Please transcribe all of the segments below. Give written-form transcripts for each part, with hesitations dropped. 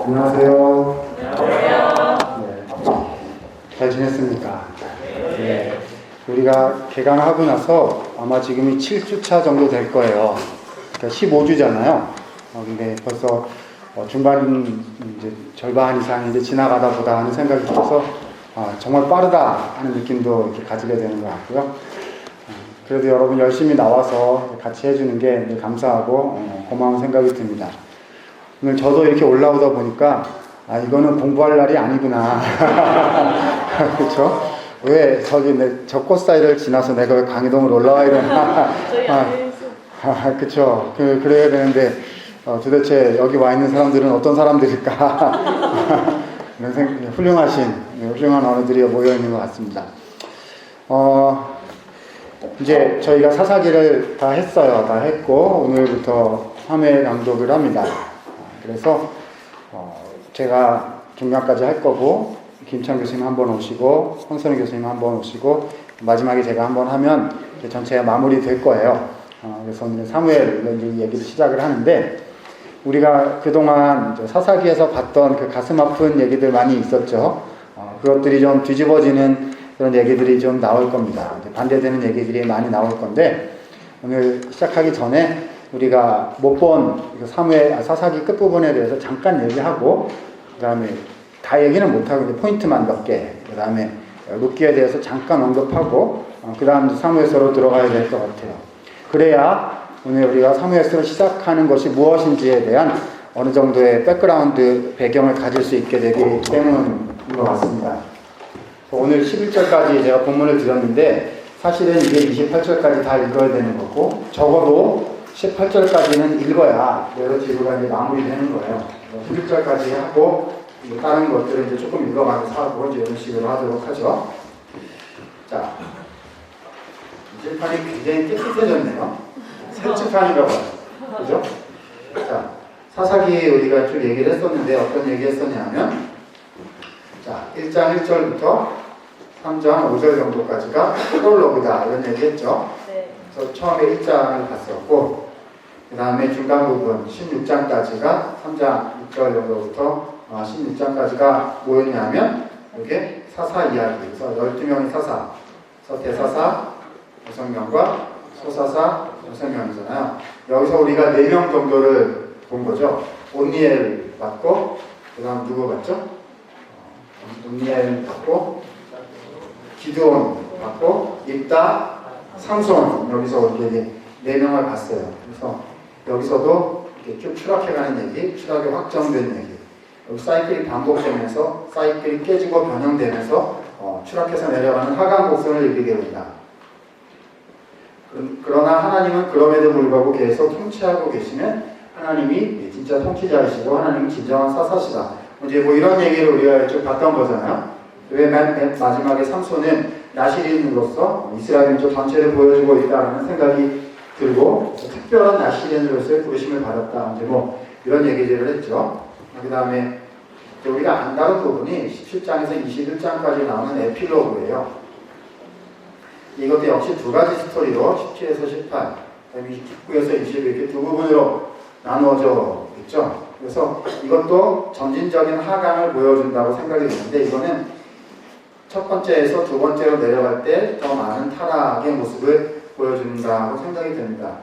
안녕하세요. 네. 잘 지냈습니까? 네. 우리가 개강하고 나서 아마 지금이 7주차 정도 될 거예요. 그러니까 15주잖아요. 근데 벌써 중반 이제 절반 이상이 이제 지나가다 보다 하는 생각이 들어서 정말 빠르다 하는 느낌도 이렇게 가지게 되는 것 같고요. 그래도 여러분 열심히 나와서 같이 해주는 게 감사하고 고마운 생각이 듭니다. 오늘 저도 이렇게 올라오다 보니까 이거는 공부할 날이 아니구나. 그렇죠? 왜 저기 저 꽃 사이를 지나서 내가 왜 강의동을 올라와 이러나. 그렇죠. 그래야 되는데 도대체 여기 와 있는 사람들은 어떤 사람들일까. 이런 훌륭한 어른들이 모여 있는 것 같습니다. 이제 저희가 사사기를 다 했어요. 다 했고 오늘부터 3회 강독을 합니다. 그래서 제가 중간까지 할 거고 김찬 교수님 한번 오시고 홍선희 교수님 한번 오시고 마지막에 제가 한번 하면 전체가 마무리 될 거예요. 그래서 오늘 3회를 이제 얘기를 시작을 하는데 우리가 그동안 사사기에서 봤던 그 가슴 아픈 얘기들 많이 있었죠. 그것들이 좀 뒤집어지는 그런 얘기들이 좀 나올 겁니다. 반대되는 얘기들이 많이 나올 건데 오늘 시작하기 전에 우리가 못 본 3회 사사기 끝부분에 대해서 잠깐 얘기하고 그 다음에 다 얘기는 못하고 이제 포인트만 몇 개, 그 다음에 룻기에 대해서 잠깐 언급하고 그 다음 3회서로 들어가야 될 것 같아요. 그래야 오늘 우리가 3회서를 시작하는 것이 무엇인지에 대한 어느 정도의 백그라운드 배경을 가질 수 있게 되기 때문인 것 같습니다. 오늘 11절까지 제가 본문을 드렸는데 사실은 이게 28절까지 다 읽어야 되는 거고 적어도 18절까지는 읽어야 여러 지구가 이제 마무리되는 거예요. 11절까지 하고 다른 것들을 이제 조금 읽어가면서 하고 이제 이런 식으로 하도록 하죠. 자, 이제 판이 굉장히 깨끗해졌네요. 새 칠판인가 봐요. 그죠? 자, 사사기 우리가 쭉 얘기를 했었는데 어떤 얘기 했었냐면 자, 1장 1절부터 3장 5절 정도까지가 프롤로그다 이런 얘기 했죠. 그래서 처음에 1장을 봤었고 그 다음에 중간 부분 16장까지가 3장 6절 정도부터 16장까지가 뭐였냐면 이게 사사 이야기. 그래서 12명의 사사, 대사사 6명과 소사사 6명이잖아요. 여기서 우리가 4명 정도를 본 거죠. 온니엘 봤고 그 다음 누구 봤죠? 온니엘 봤고 기드온 봤고 입다, 삼손 여기서 이렇게 4명을 봤어요. 그래서 여기서도 이렇게 쭉 추락해가는 얘기, 추락이 확정된 얘기. 여기 사이클이 반복되면서 사이클이 깨지고 변형되면서 추락해서 내려가는 하강 곡선을 이루게 됩니다. 그러나 하나님은 그럼에도 불구하고 계속 통치하고 계시는 하나님이 진짜 통치자이시고 하나님이 진정한 사사시다. 이제 뭐 이런 얘기를 우리가 쭉 봤던 거잖아요. 왜 맨 마지막에 삼손은 나시린으로서 이스라엘 민족 전체를 보여주고 있다는 생각이 들고 특별한 나시린으로서의 부르심을 받았다. 이제 뭐 이런 얘기들을 했죠. 그 다음에 우리가 안 다룬 부분이 17장에서 21장까지 나오는 에필로그예요. 이것도 역시 두 가지 스토리로 17에서 18, 19에서 20 이렇게 두 부분으로 나누어져 있죠. 그래서 이것도 점진적인 하강을 보여준다고 생각이 드는데 이거는 첫 번째에서 두 번째로 내려갈 때 더 많은 타락의 모습을 보여준다고 생각이 됩니다.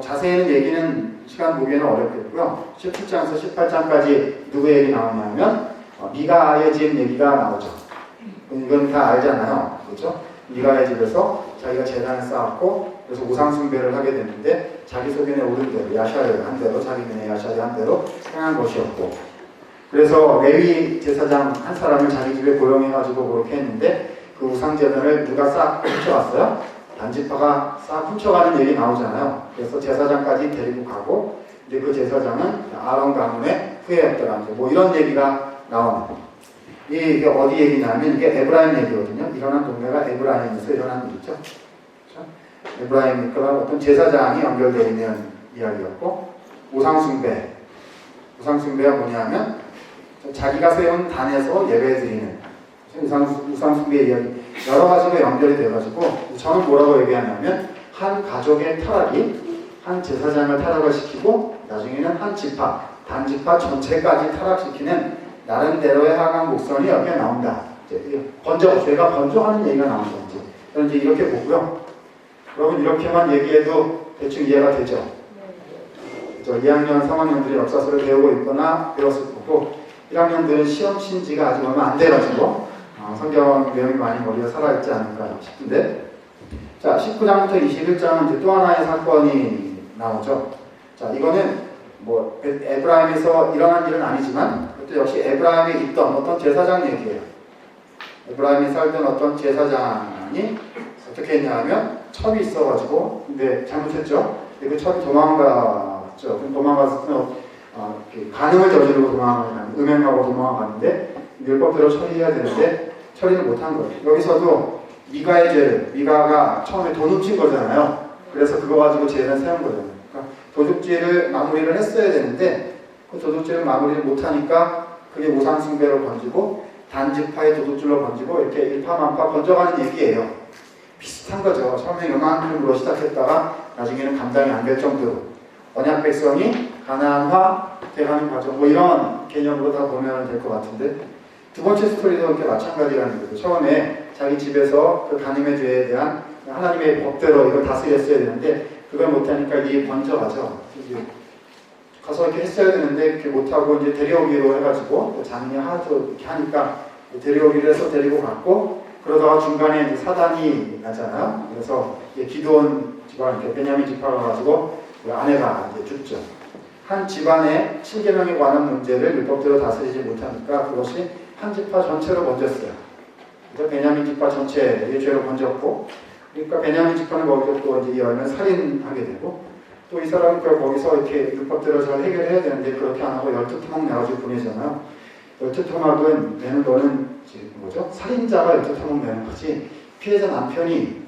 자세한 얘기는 시간 보기에는 어렵겠고요. 17장에서 18장까지 누구 얘기 나오냐면 미가의 집 얘기가 나오죠. 이건 다 알잖아요. 그렇죠? 미가의 집에서 자기가 재단을 쌓았고 그래서 우상 숭배를 하게 됐는데 자기 소견에 오른 대로 야샤를 한 대로 자기 눈에 야샤를 한 대로 행한 것이었고 그래서 레위 제사장 한 사람을 자기 집에 고용해가지고 그렇게 했는데 그 우상 재단을 누가 싹 훔쳐왔어요? 단지파가 싹 훔쳐가는 얘기 나오잖아요. 그래서 제사장까지 데리고 가고 이제 그 제사장은 아론 가문의 후예였더라. 뭐 이런 얘기가 나옵니다. 이게 어디 얘기냐면 이게 에브라임 얘기거든요. 일어난 동네가 에브라임에서 일어난 일이죠. 그렇죠? 에브라임과 어떤 제사장이 연결되어 있는 이야기였고 우상숭배가 뭐냐면 자기가 세운 단에서 예배드리는 우상숭배 이야기 여러 가지로 연결이 돼가지고 저는 뭐라고 얘기하냐면 한 가족의 타락이 한 제사장을 타락을 시키고 나중에는 한 지파 단지파 전체까지 타락시키는 나름대로의 하강 곡선이 여기에 나온다. 이제 제가 번져하는 얘기가 나온 건지. 저는 이제 이렇게 보고요. 여러분 이렇게만 얘기해도 대충 이해가 되죠? 2학년, 3학년들이 역사서를 배우고 있거나 배웠을 거고 1학년들은 시험 친지가 아직 얼마 안 돼가지고 성경 내용이 많이 머리에 살아있지 않을까 싶은데 자 19장부터 21장은 이제 또 하나의 사건이 나오죠. 자 이거는 뭐 에브라임에서 일어난 일은 아니지만 또 역시 에브라임에 있던 어떤 제사장 얘기예요. 에브라임에 살던 어떤 제사장이 어떻게 했냐면 첩이 있어가지고 근데 잘못했죠. 그 첩이 도망갔죠. 도망가서 간음을 저지르고 음행하고 도망갔는데 율법대로 처리해야 되는데 처리를 못한 거예요. 여기서도 미가의 죄를 미가가 처음에 돈 훔친 거잖아요. 그래서 그거 가지고 죄를 세운 거잖아요. 그러니까 도둑질을 마무리를 했어야 되는데 그 도둑질을 마무리를 못하니까 그게 우상숭배로 번지고 단지파의 도둑질로 번지고 이렇게 일파만파 번져가는 얘기예요. 비슷한 거죠. 처음에 요만큼으로 시작했다가 나중에는 감당이 안 될 정도로 언약 백성이 가나안화 돼가는 과정 뭐 이런 개념으로 다 보면 될 것 같은데 두 번째 스토리도 이렇게 마찬가지라는 거죠. 처음에 자기 집에서 그 간음의 죄에 대한 하나님의 법대로 이걸 다스렸어야 되는데 그걸 못하니까 이게 번져가죠. 가서 이렇게 했어야 되는데 그렇게 못하고 이제 데려오기로 해가지고 장인이 하도 이렇게 하니까 데려오기로 해서 데리고 갔고 그러다가 중간에 이제 사단이 나잖아요. 그래서 기드온 집안 이렇게 베냐민 지파가 가지고 그 아내가 이제 죽죠. 한 집안의 7계명에 관한 문제를 율법대로 다스리지 못하니까 그것이 한 지파 전체로 번졌어요. 그래서 베냐민 지파 전체의 죄로 번졌고, 그러니까 베냐민 지파는 거기서 또 이제 이어는 살인하게 되고, 또 이 사람은 거기서 이렇게 율법대로 잘 해결해야 되는데 그렇게 안 하고 12토막 내가지고 보내잖아요. 12토막은 내는 거는 뭐죠? 살인자가 12토막 내는 거지 피해자 남편이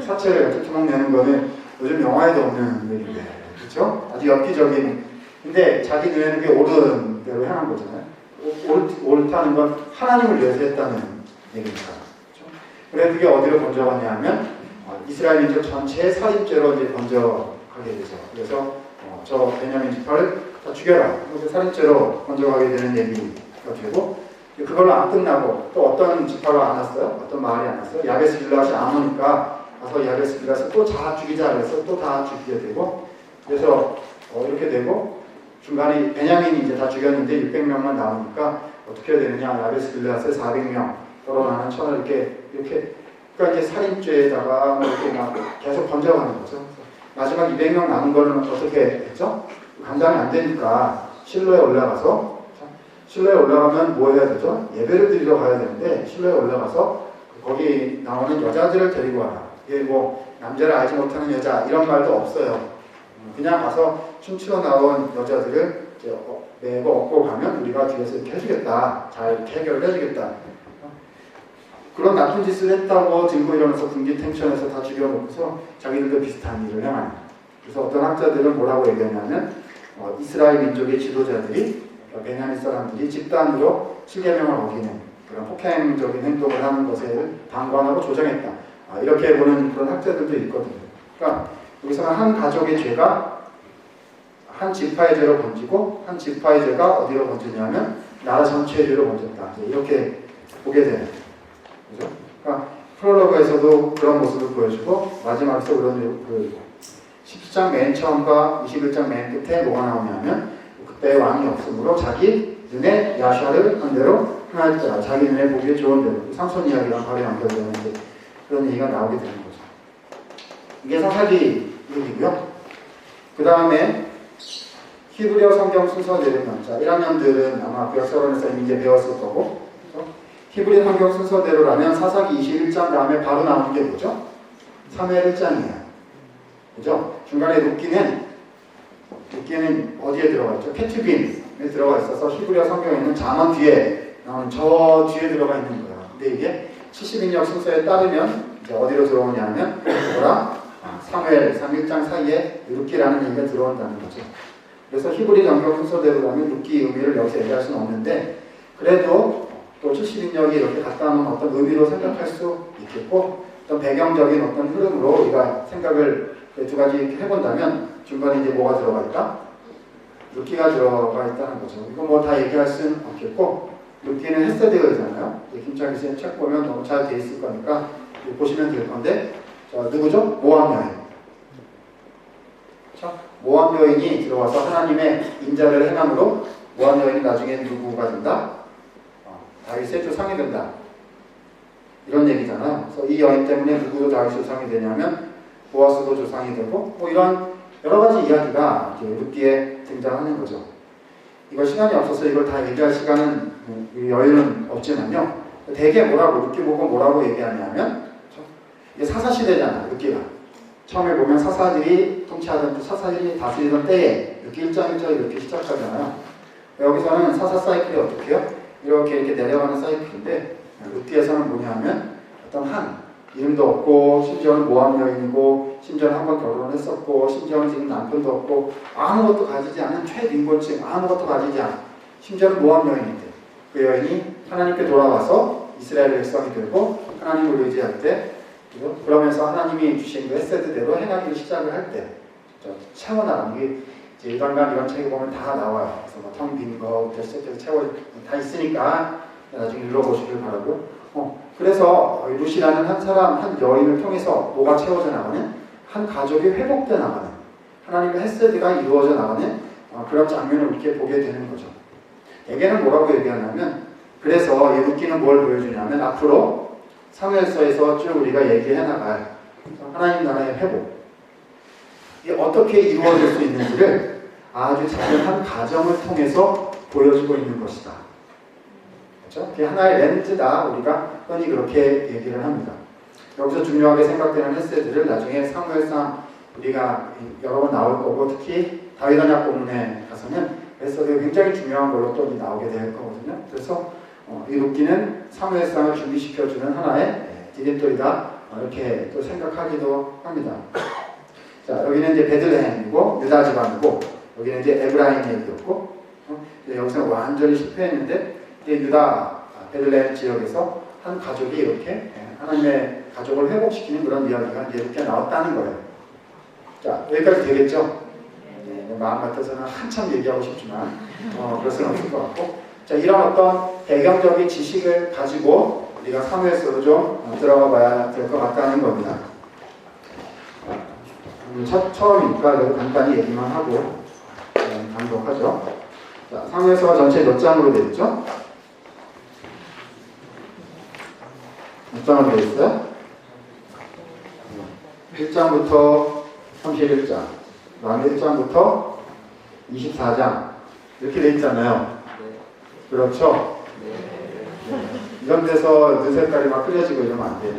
사체를 12토막 내는 거는 요즘 영화에도 없는 얘기인데, 그렇죠? 아주 엽기적인. 근데 자기 눈에는 그게 옳은 대로 행한 거잖아요. 옳다는 건 하나님을 위해서 했다는 얘기니까. 그렇죠? 그래서 그게 어디로 번져가냐 면 이스라엘 민족 전체의 살인죄로 이제 번져가게 되죠. 그래서 저 베냐민 지파를 다 죽여라. 그래서 살인죄로 번져가게 되는 얘기가 되고, 그걸로 안 끝나고 또 어떤 지파가 안 왔어요? 어떤 마을이 안 왔어요? 야베스 길라앗이 안 오니까 가서 야베스 길라앗을 또 다 죽이자 그래서 또 다 죽이게 되고, 그래서 이렇게 되고 중간에 베냐민이 이제 다 죽였는데 600명만 나오니까 어떻게 되느냐? 야베스 길라앗을 400명 결혼하는 천을 이렇게 그러니까 이제 살인죄에다가 이렇게 막 계속 번져가는 거죠. 마지막 200명 남은 거는 어떻게 했죠? 감당이 안 되니까 실로에 올라가서, 실로에 올라가면 뭐 해야 되죠? 예배를 드리러 가야 되는데 실로에 올라가서 거기 나오는 여자들을 데리고 와라. 이게 뭐 남자를 알지 못하는 여자 이런 말도 없어요. 그냥 가서 춤추러 나온 여자들을 이제 매고 업고 가면 우리가 뒤에서 이렇게 해주겠다. 잘 이렇게 해결을 해주겠다. 그런 나쁜 짓을 했다고 들고 일어나서 군기탱천에서 다 죽여놓고서 자기들도 비슷한 일을 행하는. 그래서 어떤 학자들은 뭐라고 얘기하냐면 이스라엘 민족의 지도자들이 베냐민 사람들이 집단으로 7계명을 어기는 그런 폭행적인 행동을 하는 것을 방관하고 조정했다. 이렇게 보는 그런 학자들도 있거든요. 그러니까 여기서는 한 가족의 죄가 한 지파의 죄로 번지고 한 지파의 죄가 어디로 번지냐면 나라 전체의 죄로 번졌다. 이렇게 보게 되는 거죠. 그죠? 그러니까 프롤로그에서도 그런 모습을 보여주고 마지막에서 그런 10장 맨 처음과 21장 맨 끝에 뭐가 나오냐면 그때 왕이 없으므로 자기 눈에 야샤를 한 대로 행하였더라. 자기 눈에 보기에 좋은 대로. 삼손 이야기랑 바로 연결되는 그런 얘기가 나오게 되는 거죠. 이게 사사기 얘기고요. 그 다음에 히브리어 성경 순서대로는, 자 1학년들은 아마 역사론에서 이제 배웠을 거고, 그렇죠? 히브리 성경 순서대로라면 사사기 21장 다음에 바로 나오는 게 뭐죠? 사무엘 1장이에요. 그죠? 중간에 룻기는 어디에 들어가 있죠? 케투빔에 들어가 있어서 히브리어 성경에는 잠언 뒤에 나오는 저 뒤에 들어가 있는 거예요. 근데 이게 70인역 순서에 따르면 이제 어디로 들어오냐면 뭐랑 사무엘 1장 사이에 룻기라는 얘기가 들어온다는 거죠. 그래서 히브리 성경 순서대로라면 룻기 의미를 여기서 얘기할 수는 없는데, 그래도 또 70인역이 이렇게 갖다 놓은 어떤 의미로 생각할 수 있겠고, 어떤 배경적인 어떤 흐름으로 우리가 생각을 두 가지 해본다면 중간에 이제 뭐가 들어가 있다? 룻기가 들어가 있다는 거죠. 이거 뭐 다 얘기할 수는 없겠고, 룻기는 헤세드잖아요. 김창희 쌤 책 보면 너무 잘 돼 있을 거니까 보시면 될 건데, 자, 누구죠? 모함 여인. 자, 모함 여인이 들어와서 하나님의 인자를 행함으로 모함 여인이 나중에 누구가 된다? 다윗의 조상이 된다. 이런 얘기잖아요. 그래서 이 여인 때문에 누구도 다윗 조상이 되냐면 보아스도 조상이 되고, 뭐 이런 여러 가지 이야기가 룻기에 등장하는 거죠. 이거 시간이 없어서 이걸 다 얘기할 시간은 여유는 없지만요. 대개 뭐라고 룻기 보고 뭐라고 얘기하냐면, 이게 사사시대잖아. 룻기가 처음에 보면 사사들이 통치하던 사사들이 다스리던 때에 룻기 1장 1절에 이렇게 시작하잖아요. 여기서는 사사 사이클이 어떻게 해요? 이렇게 내려가는 사이클인데, 룻기에서는 뭐냐면 어떤 한 이름도 없고, 심지어는 모함 여인이고, 심지어는 한번 결혼했었고, 심지어는 지금 남편도 없고, 아무것도 가지지 않은 최빈곤층, 아무것도 가지지 않은, 심지어는 모함 여인인데, 그 여인이 하나님께 돌아와서 이스라엘 백성이 되고 하나님을 의지할 때, 그러면서 하나님이 주신 그 헤세드대로 행하기를 시작을 할 때, 채워나가는 게 이제 일반간 이런 책에 보면 다 나와요. 그래서 뭐 텅 빈 거부터 시작해서 채워 다 있으니까 나중에 읽어보시길 바라고. 그래서 룻이라는 한 사람, 한 여인을 통해서 뭐가 채워져 나가는, 한 가족이 회복돼 나가는, 하나님의 헤세드가 이루어져 나가는 그런 장면을 이렇게 보게 되는 거죠. 대개는 뭐라고 얘기하냐면, 그래서 이 룻기는 뭘 보여주냐면, 앞으로 사무엘서에서 쭉 우리가 얘기해 나갈 하나님 나라의 회복, 이게 어떻게 이루어질 수 있는지를 아주 작은 한 가정을 통해서 보여주고 있는 것이다. 그렇죠? 그게 하나의 렌즈다. 우리가 흔히 그렇게 얘기를 합니다. 여기서 중요하게 생각되는 헤세드를 나중에 사무엘상 우리가 여러 번 나올 거고, 특히 다윗 언약 본문에 가서는 헤세드가 굉장히 중요한 걸로 또 나오게 될 거거든요. 그래서 이 룻기는 사무엘상을 준비시켜주는 하나의 디딤돌이다. 이렇게 또 생각하기도 합니다. 자, 여기는 이제 베들레헴이고 유다 지방이고, 여기는 이제 에브라임 얘기였고, 여기서는 완전히 실패했는데, 이제 유다 베들레헴 지역에서 한 가족이 이렇게 하나님의 가족을 회복시키는 그런 이야기가 이제 이렇게 나왔다는 거예요. 자, 여기까지 되겠죠? 네, 마음 같아서는 한참 얘기하고 싶지만 그럴 수는 없을 것 같고, 자, 이런 어떤 배경적인 지식을 가지고 우리가 사무엘서로 좀 들어가 봐야 될 것 같다는 겁니다. 처음이니까 간단히 얘기만 하고 강독하죠. 자, 사무엘서가 전체 몇 장으로 되어 있죠? 몇 장으로 되어 있어요? 1장부터 31장, 그 다음에 1장부터 24장 이렇게 되어 있잖아요. 그렇죠? 네. 이런 데서 눈 색깔이 막 흐려지고 이러면 안 돼요.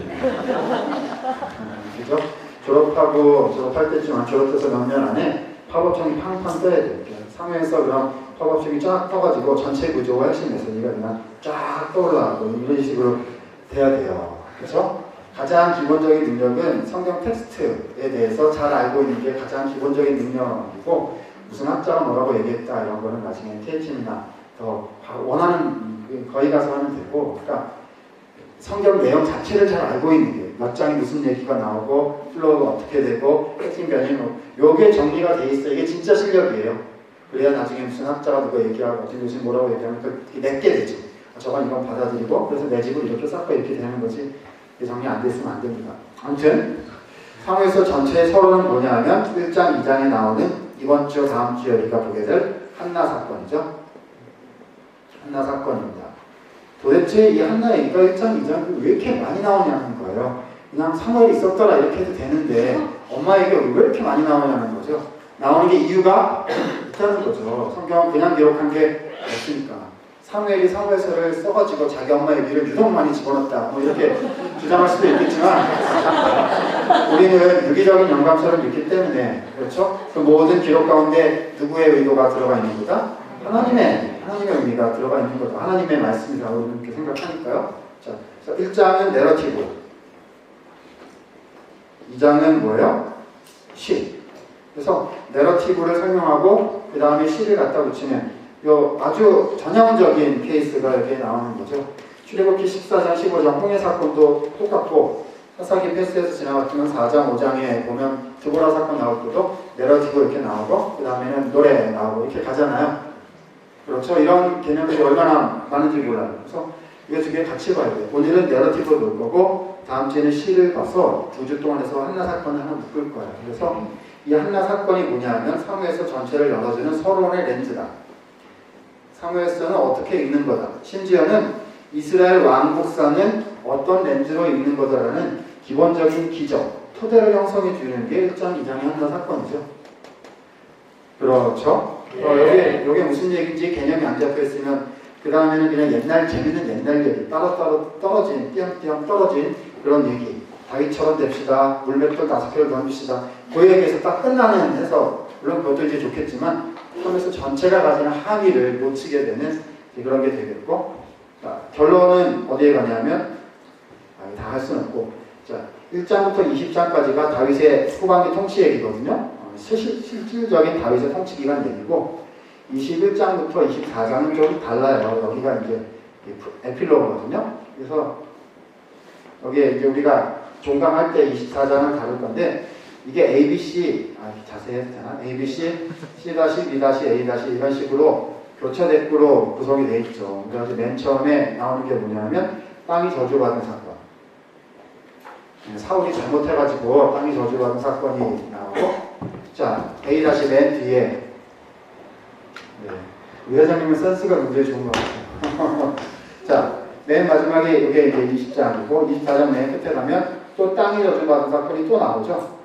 그죠? 졸업할 때쯤 졸업해서 몇 년 안에 팝업청이 팡팡 떠야 돼요. 사무엘서 그런 팝업청이 쫙 떠가지고 전체 구조가 핵심에서 이가 그냥 쫙 떠올라가고 이런 식으로 돼야 돼요. 그렇죠? 가장 기본적인 능력은 성경 텍스트에 대해서 잘 알고 있는 게 가장 기본적인 능력이고, 무슨 학자가 뭐라고 얘기했다 이런 거는 나중에 THM이나 더 원하는 거기 가서 하면 되고, 그러니까 성경 내용 자체를 잘 알고 있는 게 몇 장이 무슨 얘기가 나오고 플로우가 어떻게 되고 핵심 변형, 요게 정리가 돼 있어. 이게 진짜 실력이에요. 그래야 나중에 무슨 학자가 누가 얘기하고 어떤 교수님 뭐라고 얘기하면 그게 내게 되지. 저건 이건 받아들이고 그래서 내 집을 이렇게 쌓고 이렇게 되는 거지. 이게 정리 안 됐으면 안 됩니다. 아무튼 사무엘서 전체의 서론은 뭐냐 하면 1장 2장에 나오는 이번 주 다음 주에 우리가 보게 될 한나 사건이죠. 한나 사건입니다. 도대체 이 한나 얘기가 1장 2장 왜 이렇게 많이 나오냐는 거예요. 그냥 사무엘이 있었더라 이렇게 해도 되는데 엄마 얘기가 왜 이렇게 많이 나오냐는 거죠. 나오는 게 이유가 있다는 거죠. 성경은 그냥 기록한 게 없으니까. 사무엘이 사무엘서를 써가지고 자기 엄마 얘기를 유독 많이 집어넣었다 뭐 이렇게 주장할 수도 있겠지만 우리는 유기적인 영감서를 믿기 때문에, 그렇죠? 그 모든 기록 가운데 누구의 의도가 들어가 있는 거다? 하나님의 의미가 들어가 있는 거다. 하나님의 말씀이라고 이렇게 생각하니까요. 자, 그래서 1장은 내러티브, 2장은 뭐예요? 시. 그래서 내러티브를 설명하고 그 다음에 시를 갖다 붙이면 요 아주 전형적인 케이스가 이렇게 나오는 거죠. 출애굽기 14장 15장 홍해 사건도 똑같고, 사사기 패스에서 지나갔지만 4장, 5장에 보면 드보라 사건 나올 때도 내러티브 이렇게 나오고 그 다음에는 노래 나오고 이렇게 가잖아요. 그렇죠? 이런 개념들이 얼마나 많은지 몰라요. 그래서 이거 두 개 같이 봐야 돼요. 오늘은 내러티브를 놓을 거고 다음 주에는 시를 봐서 2주 동안 해서 한나 사건을 하나 묶을 거예요. 그래서 이 한나 사건이 뭐냐면 사무엘서 전체를 열어주는 서론의 렌즈다. 사무엘서는 어떻게 읽는 거다. 심지어는 이스라엘 왕국사는 어떤 렌즈로 읽는 거다라는 기본적인 기적, 토대를 형성해 주는 게 1장, 2장의 한나 사건이죠. 그렇죠? 여기 무슨 얘기인지 개념이 안 잡혀 있으면 그 다음에는 그냥 옛날 재밌는 옛날 얘기, 따로따로 떨어진, 띄엄띄엄 떨어진 그런 얘기. 다윗처럼 됩시다. 물맷돌 5개를 던집시다. 그 얘기에서 딱 끝나는 해서 물론 그것도 이제 좋겠지만 하면서 전체가 가지는 함의를 놓치게 되는 그런 게 되겠고 자, 결론은 어디에 가냐면 다 할 수는 없고 자 1장부터 20장까지가 다윗의 후반기 통치 얘기거든요. 실질적인 다윗의 통치 기간 얘기고 21장부터 24장은 좀 달라요. 여기가 이제 에필로그거든요. 그래서 여기에 이제 우리가 종강할 때 24장을 다룰 건데 이게 ABC 자세히 해도 되나? ABC, C-, B-A- 이런 식으로 교차대꾸로 구성이 되어 있죠. 그래서 맨 처음에 나오는 게 뭐냐면 땅이 저주받은 사건. 사울이 잘못해가지고 땅이 저주받은 사건이 나오고 자 A- 맨 뒤에 네. 회장님은 센스가 굉장히 좋은 것 같아요. 자, 맨 마지막에 이게 이제 20장이고 24장 맨 끝에 가면 또 땅이 저주받은 사건이 또 나오죠.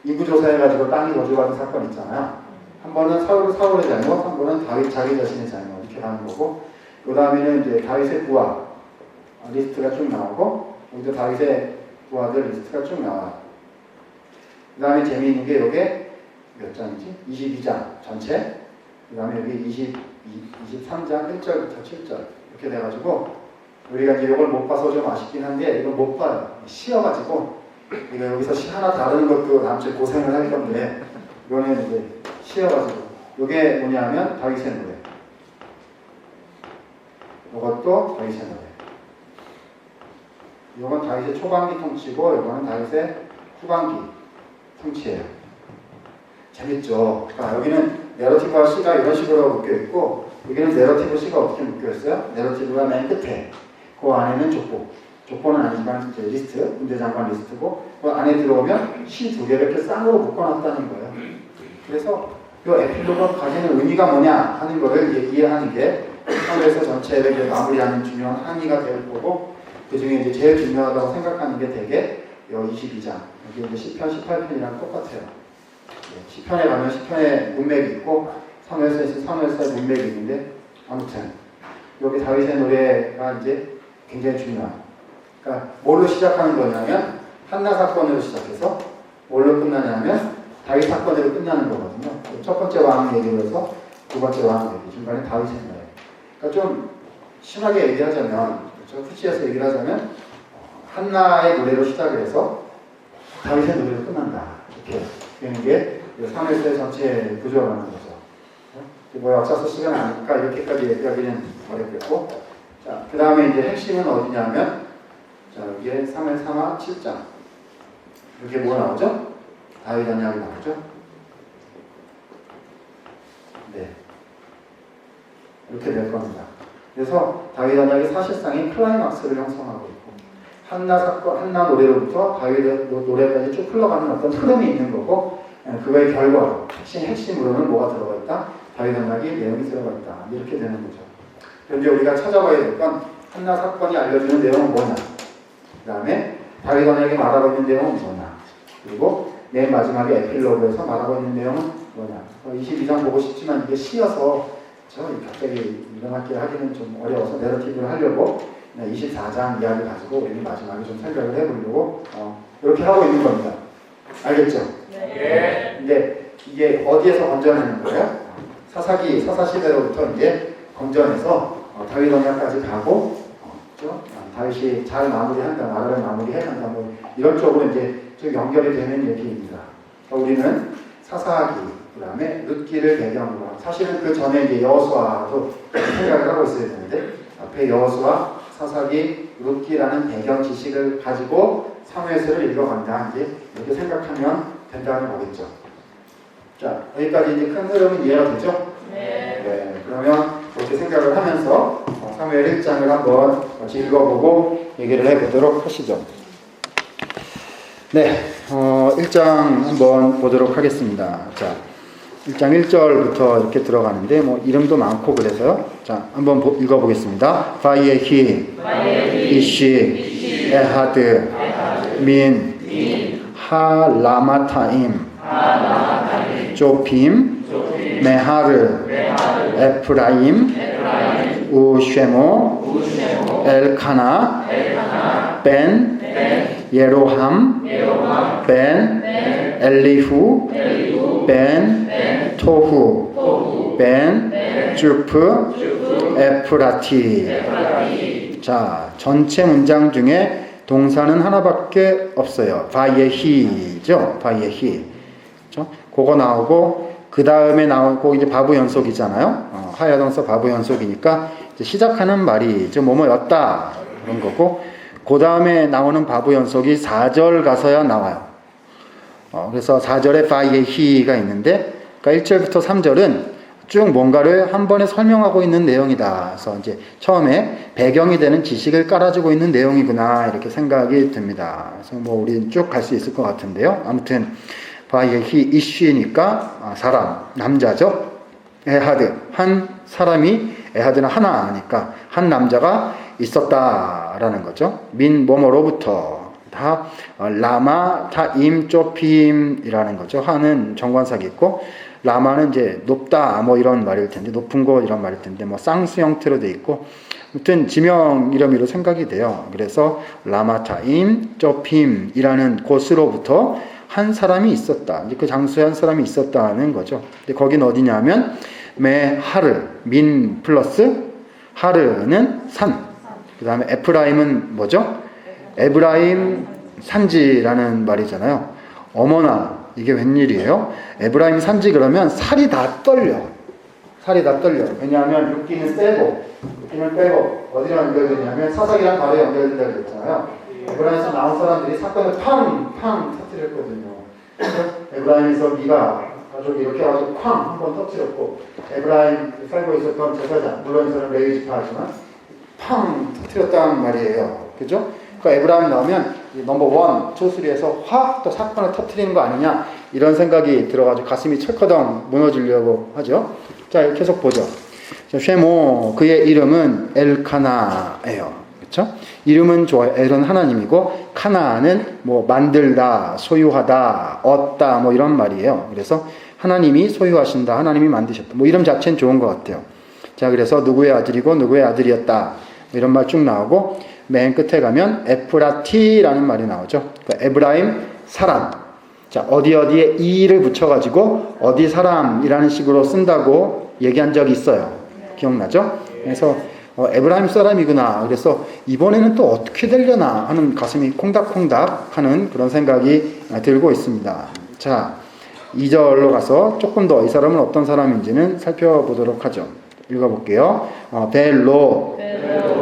인구조사해가지고 땅이 저주받은 사건 있잖아요. 한 번은 사울의 잘못, 한 번은 다윗 자기 자신의 잘못 이렇게 하는 거고 그 다음에는 이제 다윗의 부하 리스트가 쭉 나오고 여기도 다윗의 부하들 리스트가 쭉 나와요. 그 다음에 재미있는 게 이게 몇 장이지? 22장 전체 그 다음에 여기 23장 1절부터 7절 이렇게 돼가지고 우리가 이제 이걸 못 봐서 좀 아쉽긴 한데 이걸 못 봐요. 쉬어가지고 이거 여기서 시 하나 다루는 것도 다음 주에 고생을 할 건데 이거는 이제 쉬어가지고 이게 뭐냐면 다윗의 노래 이것도 다윗의 노래 이건 다윗의 초반기 통치고 이거는 다윗의 후반기 통치예요. 재밌죠? 그러니까 여기는 내러티브와 C가 이런 식으로 묶여있고 여기는 내러티브 C가 어떻게 묶여있어요? 내러티브가 맨 끝에 그 안에는 족보 족보는 아니지만 이제 리스트 군대장관 리스트고 그 안에 들어오면 C 2개를 이렇게 쌍으로 묶어놨다는 거예요. 그래서 이 에필로그가 가지는 의미가 뭐냐 하는 거를 이해하는 게 사무엘서 전체를 마무리하는 중요한 항의가 될 거고 그 중에 이제 제일 중요하다고 생각하는 게 되게 22장 여기 이제 10편, 18편이랑 똑같아요. 시편에 가면 시편에 문맥이 있고 사무엘서에 있으면 사무엘서에 문맥이 있는데 아무튼 여기 다윗의 노래가 이제 굉장히 중요한 그러니까 뭘로 시작하는 거냐면 한나 사건으로 시작해서 뭘로 끝나냐면 다윗 사건으로 끝나는 거거든요. 첫 번째 왕 얘기로 해서 두 번째 왕 얘기 중간에 다윗의 노래 그러니까 좀 심하게 얘기하자면 그렇죠? 푸치에서 얘기를 하자면 한나의 노래로 시작을 해서 다윗의 노래로 끝난다 이렇게 되는 게 사무엘서 전체 구조라는 거죠. 뭐 역사서 시간 아니니까 이렇게까지 얘기하기는 어렵겠고 자, 그 다음에 이제 핵심은 어디냐면 자, 이게 사무엘 3하 7장 이렇게 뭐가 나오죠? 다윗 언약이 나오죠? 네. 이렇게 될 겁니다. 그래서 다윗 언약이 사실상의 클라이막스를 형성하고 있고 한나 사건, 한나 노래로부터 다윗 노래까지 쭉 흘러가는 어떤 흐름이 있는 거고 그거의 결과로 핵심으로는 뭐가 들어가 있다? 다윗 언약이 내용이 들어가 있다. 이렇게 되는 거죠. 현재 우리가 찾아봐야 될 건 한나 사건이 알려주는 내용은 뭐냐? 그 다음에 다윗 언약이 말하고 있는 내용은 뭐냐? 그리고 맨 마지막에 에필로그에서 말하고 있는 내용은 뭐냐? 22장 보고 싶지만 이게 시여서 갑자기 일어나게 하기는 좀 어려워서 내러티브를 하려고 24장 이야기 가지고 우리는 마지막에 좀 생각을 해보려고 이렇게 하고 있는 겁니다. 알겠죠? 네. 근데 이게 어디에서 건져내는 거예요? 사사시대로부터 이제 건져내서 다윗 언약까지 가고 다윗이 잘 마무리한다, 나라를 마무리해간다, 뭐 이런 쪽으로 이제 좀 연결이 되는 얘기입니다. 우리는 사사기, 그 다음에 룻기를 배경으로 사실은 그 전에 이제 여호수아도 생각을 하고 있어야 되는데 앞에 여호수아, 사사기, 룻기라는 배경 지식을 가지고 사무엘서를 읽어간다. 이제 이렇게 생각하면 된다는 거겠죠. 자, 여기까지 이제 큰 흐름은 이해가 되죠? 네. 그러면 그렇게 생각을 하면서 사무엘 1장을 한번 같이 읽어보고 얘기를 해보도록 하시죠. 네, 1장 한번 보도록 하겠습니다. 자, 1장 1절부터 이렇게 들어가는데 뭐 이름도 많고 그래서요. 자, 한번 읽어보겠습니다. 바예히, 이시, 에하드, 민, 하라마타임, 조빔, 메하르, 에프라임, 우쉐모, 엘카나, 벤, 예로함, 벤, 엘리후, 벤, 토후, 벤, 주프, 에프라티. 자, 전체 문장 중에 동사는 하나밖에 없어요. 바예히죠. 바예히. 그렇죠? 그거 나오고 그 다음에 나오고 이제 바부 연속이잖아요. 하야동사 바부 연속이니까 이제 시작하는 말이 이제 뭐뭐였다 그런 거고 그 다음에 나오는 바부 연속이 4절 가서야 나와요. 그래서 4절에 바예히가 있는데 그러니까 1절부터 3절은 쭉 뭔가를 한 번에 설명하고 있는 내용이다. 그래서 이제 처음에 배경이 되는 지식을 깔아주고 있는 내용이구나 이렇게 생각이 듭니다. 그래서 뭐 우리 쭉 갈 수 있을 것 같은데요. 아무튼 바예히 이쉬니까 사람, 남자죠. 에하드, 한 사람이 에하드는 하나니까 한 남자가 있었다라는 거죠. 민 뭐뭐로부터 다 라마 타임 쪼핌이라는 거죠. 하는 정관사기 있고 라마는 이제 높다 뭐 이런 말일 텐데 높은 곳 이런 말일 텐데 뭐 쌍수 형태로 돼 있고 아무튼 지명 이름으로 생각이 돼요. 그래서 라마타임 쪼핌이라는 곳으로부터 한 사람이 있었다. 이제 그 장소에 한 사람이 있었다는 거죠. 근데 거긴 어디냐면 메하르 민 플러스 하르는 산. 그 다음에 에프라임은 뭐죠? 에브라임 산지라는 말이잖아요. 어머나 이게 웬일이에요? 에브라임 산지 그러면 살이 다 떨려. 살이 다 떨려. 왜냐하면 육기는 빼고 어디랑 연결되냐면 사사기랑 바로 연결된다고 그랬잖아요. 에브라임에서 나온 사람들이 사건을 팡 터뜨렸거든요. 에브라임에서 미가 가족이 이렇게 해가지고 쾅 한번 터뜨렸고 에브라임 살고 있었던 제사장 물론 이 사람 레위 지파지만 팡 터뜨렸단 말이에요. 그죠? 그러니까 에브라임 나오면 넘버 1, 2, 3에서 확 또 사건을 터뜨리는 거 아니냐 이런 생각이 들어가지고 가슴이 철커덩 무너지려고 하죠. 자, 계속 보죠. 쉐모 그의 이름은 엘카나예요. 그렇죠? 이름은 좋아요. 엘은 하나님이고 카나는 뭐 만들다, 소유하다, 얻다 뭐 이런 말이에요. 그래서 하나님이 소유하신다, 하나님이 만드셨다. 뭐 이름 자체는 좋은 것 같아요. 자, 그래서 누구의 아들이고 누구의 아들이었다 이런 말 쭉 나오고 맨 끝에 가면 에프라티라는 말이 나오죠. 그러니까 에브라임 사람. 자, 어디에 이를 붙여가지고 어디 사람이라는 식으로 쓴다고 얘기한 적이 있어요. 기억나죠? 그래서 에브라임 사람이구나. 그래서 이번에는 또 어떻게 되려나 하는 가슴이 콩닥콩닥 하는 그런 생각이 들고 있습니다. 자, 2절로 가서 조금 더 이 사람은 어떤 사람인지는 살펴보도록 하죠. 읽어볼게요. 벨로,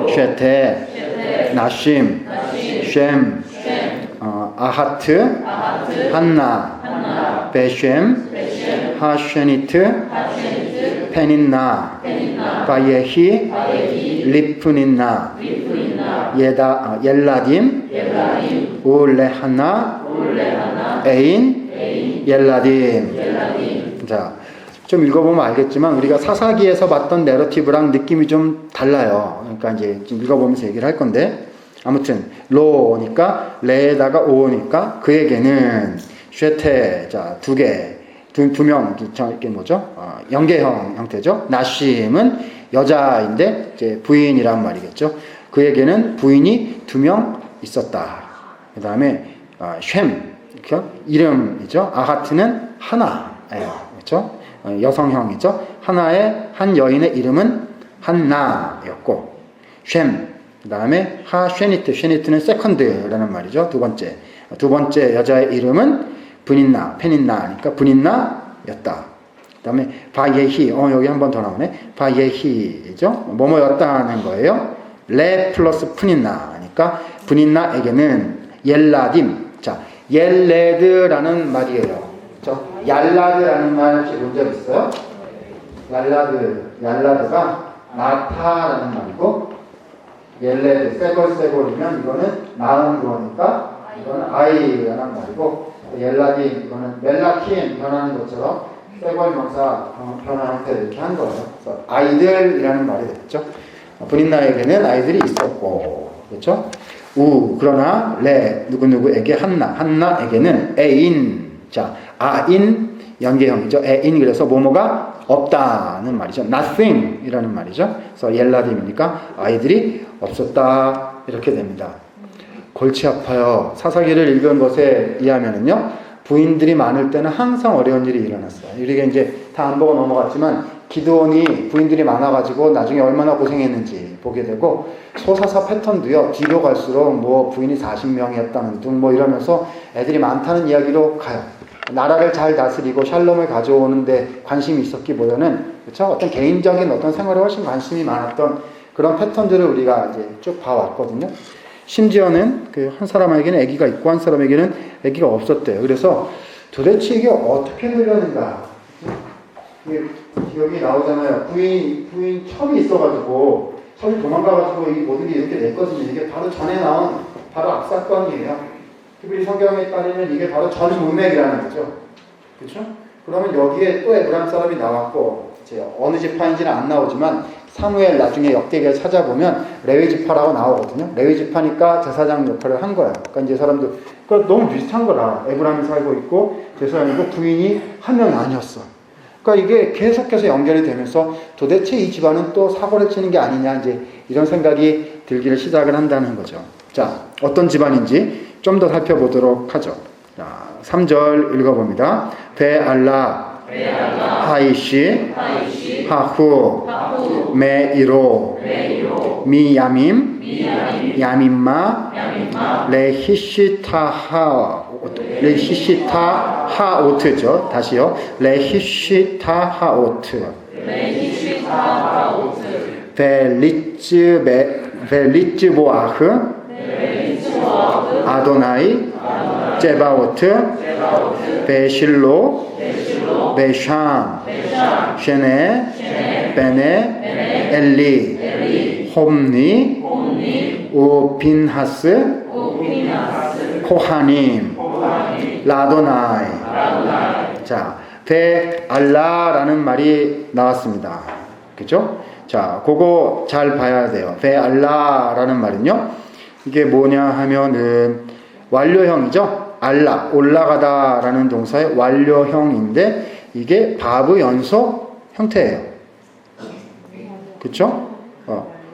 쉐테, 나심, 쉔, 아하트, 한나, 베쉔, 하쉐니트, 페닌나, 바예히, 리프닌나, 옐라딤, 울레하나, 에인, 옐라딤. 자, 좀 읽어보면 알겠지만 우리가 사사기에서 봤던 내러티브랑 느낌이 좀 달라요. 그러니까 이제 좀 읽어보면서 얘기를 할 건데 아무튼 로니까 레에다가 오니까 그에게는 쉐테 자 두 명 이게 뭐죠? 연계형 형태죠. 나심은 여자인데 이제 부인이란 말이겠죠. 그에게는 부인이 2명 있었다. 그 다음에 쉔 이름이죠. 아하트는 하나예요. 그렇죠? 여성형이죠. 하나의 한 여인의 이름은 한나였고 쉔 그 다음에 쉐니트는 세컨드라는 말이죠. 두 번째 여자의 이름은 페닌나니까 분인나였다. 그 다음에 바예히 여기 한 번 더 나오네. 바예히죠. 뭐뭐였다는 거예요. 레 플러스 푸닌나니까 분인나에게는 옐라딤. 자, 옐레드라는 말이에요. 그렇죠? 얄라드라는 말 혹시 본 적 있어요? 얄라드가 나타라는 말이고, 옐레드, 쎄골이면 이거는 나은 거니까 이거는 아이라는 말이고, 옐라딤 이거는 멜라킨 변하는 것처럼 쎄골 명사 변화 형태 이렇게 한 거예요. 그래서 아이들이라는 말이 됐죠. 브린나에게는 아이들이 있었고, 그렇죠? 그러나 누구누구에게 한나에게는 애인. 자, 아인 연계형이죠. 애인, 그래서 뭐뭐가 없다는 말이죠. nothing 이라는 말이죠. 그래서 옐라딤이니까 아이들이 없었다 이렇게 됩니다. 골치 아파요. 사사기를 읽은 것에 의하면은요, 부인들이 많을 때는 항상 어려운 일이 일어났어요. 우리가 이제 다 안 보고 넘어갔지만 기드온이 부인들이 많아가지고 나중에 얼마나 고생했는지 보게 되고, 소사사 패턴도요, 뒤로 갈수록 뭐 부인이 40명이었다는 등 뭐 이러면서 애들이 많다는 이야기로 가요. 나라를 잘 다스리고 샬롬을 가져오는데 관심이 있었기보다는, 그렇죠? 어떤 개인적인 어떤 생활에 훨씬 관심이 많았던 그런 패턴들을 우리가 이제 쭉 봐왔거든요. 심지어는 그 한 사람에게는 아기가 있고 한 사람에게는 아기가 없었대요. 그래서 도대체 이게 어떻게 되려는가? 여기 나오잖아요. 부인 첩이 있어가지고, 첩이 도망가가지고 이 모든 게 이렇게 됐거든요. 이게 바로 전에 나온 바로 앞사건이에요. 히브리 성경에 따르면 이게 바로 전문맥이라는 거죠. 그렇죠? 그러면 여기에 또 에브라임 사람이 나왔고, 이제 어느 지파인지는 안 나오지만 사무엘 나중에 역대기를 찾아보면 레위 지파라고 나오거든요. 레위 지파니까 제사장 역할을 한 거야. 그러니까 이제 사람들, 그러니까 너무 비슷한 거라. 에브라임이 살고 있고 제사장이고 부인이 한 명이 아니었어. 그러니까 이게 계속해서 연결이 되면서 도대체 이 집안은 또 사고를 치는 게 아니냐, 이제 이런 생각이 들기를 시작을 한다는 거죠. 자, 어떤 집안인지 좀 더 살펴보도록 하죠. 자, 3절 읽어봅니다. 베알라, 하이시, 하후, 메이로, 미야밈, 야밈마, 레히시타하오트죠. 다시요. 레히시타하오트. 벨리츠보아흐, 아도나이, 제바오트, 베실로, 베샴, 쉐네, 베네, 엘리, 홈니, 우빈하스, 코하님, 라도나이. 자, 베알라라는 말이 나왔습니다. 그죠? 자, 그거 잘 봐야 돼요. 베알라라는 말은요, 이게 뭐냐 하면은 완료형이죠. 알라, 올라가다라는 동사의 완료형인데 이게 바브 연속 형태예요. 그쵸?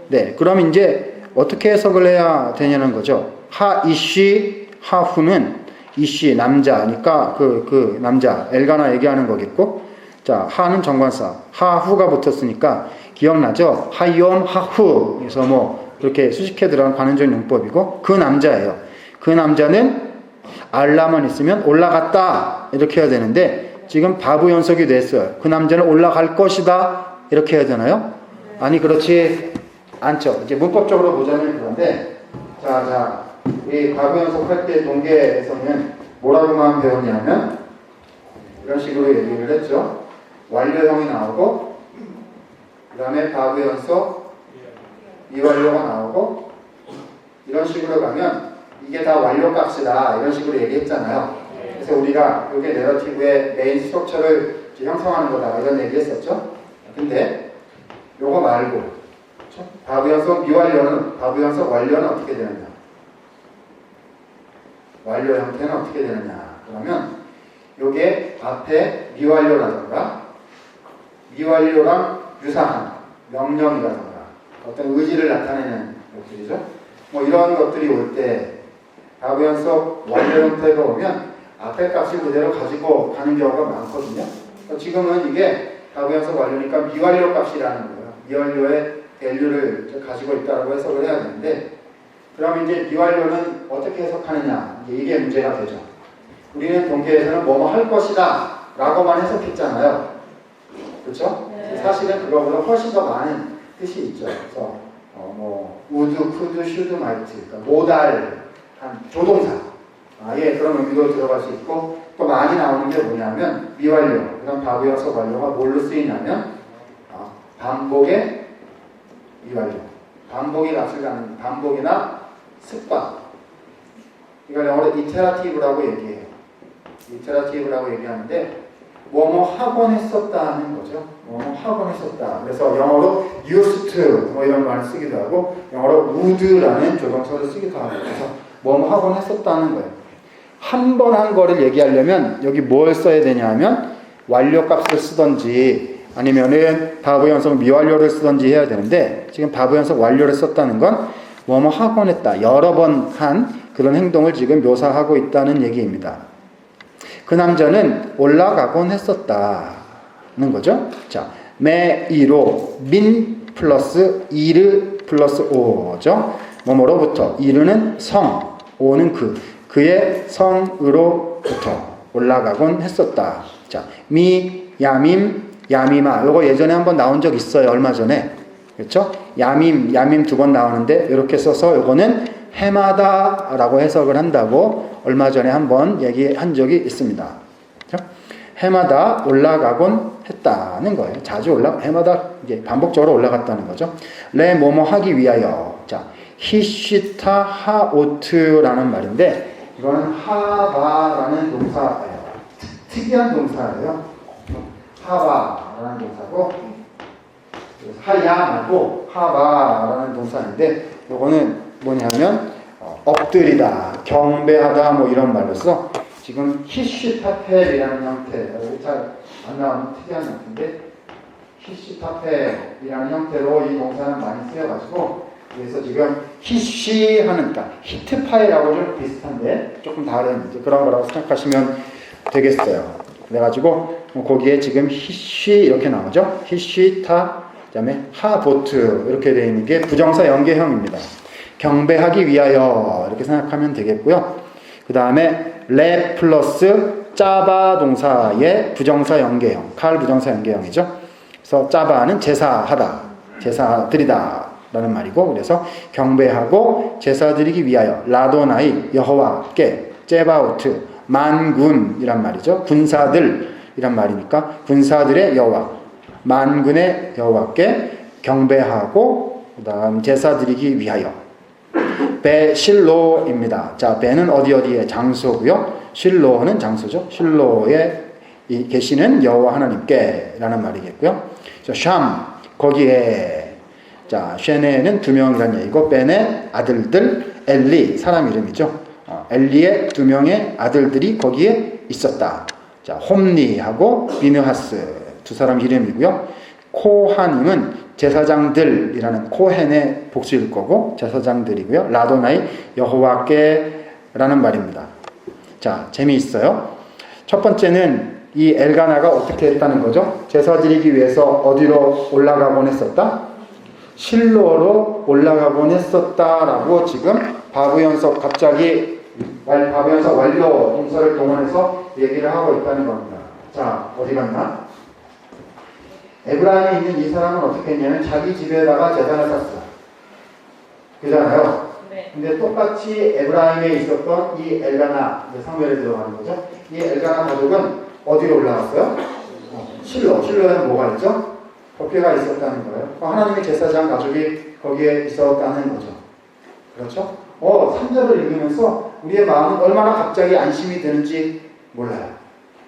네. 그럼 이제 어떻게 해석을 해야 되냐는 거죠. 하이시, 하후는 이시 남자니까 그 남자 엘가나 얘기하는 거겠고, 자, 하는 정관사, 하후가 붙었으니까 기억나죠? 하이옴, 하후. 그래서 뭐 그렇게 수식해 들어간 관원적 용법이고, 그 남자예요. 그 남자는 알라만 있으면 올라갔다 이렇게 해야 되는데 지금 바브 연속이 됐어요. 그 남자는 올라갈 것이다 이렇게 해야 되나요? 아니, 그렇지 않죠. 이제 문법적으로 보자면 그런데, 자, 이 바브 연속할 때 동계에서는 뭐라고만 배웠냐면 이런 식으로 얘기를 했죠. 완료형이 나오고, 그 다음에 바브 연속, 미완료가 나오고, 이런 식으로 가면 이게 다 완료값이다 이런 식으로 얘기했잖아요. 그래서 우리가 이게 내러티브의 메인 스트럭처를 형성하는 거다 이런 얘기했었죠. 근데 요거 말고 바브 연속 미완료는, 바브 연속 완료는 어떻게 되느냐, 완료 형태는 어떻게 되느냐 그러면 요게 앞에 미완료라든가 미완료랑 유사한 명령이라든가 어떤 의지를 나타내는 것들이죠. 뭐 이런 것들이 올 때 바브 연속 완료 형태가 오면 앞에 값을 그대로 가지고 가는 경우가 많거든요. 지금은 이게 바브 연속 완료니까 미완료 값이라는 거예요. 미완료의 밸류를 가지고 있다고 해석을 해야 되는데, 그럼 이제 미완료는 어떻게 해석하느냐, 이게 문제가 되죠. 우리는 동계에서는 뭐뭐 할 것이다 라고만 해석했잖아요. 그렇죠? 네. 사실은 그거보다 훨씬 더 많은 뜻이 있죠. 그래서 would, could, should, might, 그러니까 모달 한 조동사. 예, 그런 의미도 들어갈 수 있고, 또 많이 나오는 게 뭐냐면 미완료, 그다음 바보연속 완료가 뭘로 쓰이냐면 반복의 미완료, 반복의 값을 갖는 반복이나 습관. 이걸 영어로 이테라티브라고 얘기해요. 이테라티브라고 얘기하는데 뭐뭐 하곤 했었다는 거죠. 뭐뭐 하곤 했었다. 그래서 영어로 used to 뭐 이런 말을 쓰기도 하고 영어로 would라는 조동사를 쓰기도 하고 그래서 뭐뭐 하곤 했었다는 거예요. 한 번 한 거를 얘기하려면 여기 뭘 써야 되냐 하면 완료값을 쓰던지 아니면은 바보연속 미완료를 쓰던지 해야 되는데 지금 바보연속 완료를 썼다는 건 뭐뭐 하곤 했다. 여러 번 한 그런 행동을 지금 묘사하고 있다는 얘기입니다. 그 남자는 올라가곤 했었다는 거죠. 자, 메이로 민 플러스 이르 플러스 오죠. 뭐뭐로부터 이르는 성, 오는 그의 성으로부터 올라가곤 했었다. 자, 미, 야밈, 야미마. 요거 예전에 한번 나온 적 있어요. 얼마 전에. 그렇죠? 야밈, 야밈 두 번 나오는데 이렇게 써서 요거는 해마다라고 해석을 한다고 얼마 전에 한번 얘기한 적이 있습니다. 그렇죠? 해마다 올라가곤 했다는 거예요. 자주 해마다 이제 반복적으로 올라갔다는 거죠. 레 뭐뭐 하기 위하여. 자, 히시타 하오트라는 말인데 이거는 하바라는 동사예요. 특이한 동사예요. 하바라는 동사고 하야 말고 하바라는 동사인데 이거는 뭐냐면 엎드리다, 경배하다 뭐 이런 말로서 지금 히시타펠이라는 형태, 잘 안 나오는 특이한 형태인데 히시타펠이라는 형태로 이 동사는 많이 쓰여가지고 그래서 지금 히시하는 그러니까 히트파이라고 좀 비슷한데 조금 다른 그런 거라고 생각하시면 되겠어요. 그래가지고 거기에 지금 히시 이렇게 나오죠. 히시타 그다음에 하보트 이렇게 되어 있는 게 부정사 연계형입니다. 경배하기 위하여 이렇게 생각하면 되겠고요. 그 다음에 레 플러스 짜바 동사의 부정사 연계형, 칼 부정사 연계형이죠. 그래서 짜바는 제사하다, 제사드리다 라는 말이고 그래서 경배하고 제사드리기 위하여 라도나이 여호와께 제바오트 만군이란 말이죠. 군사들이란 말이니까 군사들의 여호와 만군의 여호와께 경배하고 그 다음 제사드리기 위하여 배 실로입니다. 자, 배는 어디에 장소고요. 실로는 장소죠. 실로에 계시는 여호와 하나님께 라는 말이겠고요. 샴 거기에 자 쉐네는 두 명이라는 얘기고 벤의 아들들 엘리 사람 이름이죠. 엘리의 두 명의 아들들이 거기에 있었다. 자 홈리하고 비느하스 두 사람 이름이고요. 코하님은 제사장들이라는 코헨의 복수일 거고 제사장들이고요. 라도나이 여호와께라는 말입니다. 자 재미있어요. 첫 번째는 이 엘가나가 어떻게 했다는 거죠? 제사 드리기 위해서 어디로 올라가곤 했었다? 실로로 올라가곤 했었다라고 지금 바브연석 갑자기 바브연석 완료 동사를 동원해서 얘기를 하고 있다는 겁니다. 자 어디 갔나? 에브라임에 있는 이 사람은 어떻게 했냐면 자기 집에다가 제단을 쌌어. 그잖아요. 네. 근데 똑같이 에브라임에 있었던 이 엘가나 성별에 들어가는 거죠. 이 엘가나 가족은 어디로 올라갔어요? 실로에는 뭐가 있죠? 법궤가 있었다는 거예요. 하나님의 제사장 가족이 거기에 있었다는 거죠. 그렇죠? 3절을 읽으면서 우리의 마음은 얼마나 갑자기 안심이 되는지 몰라요.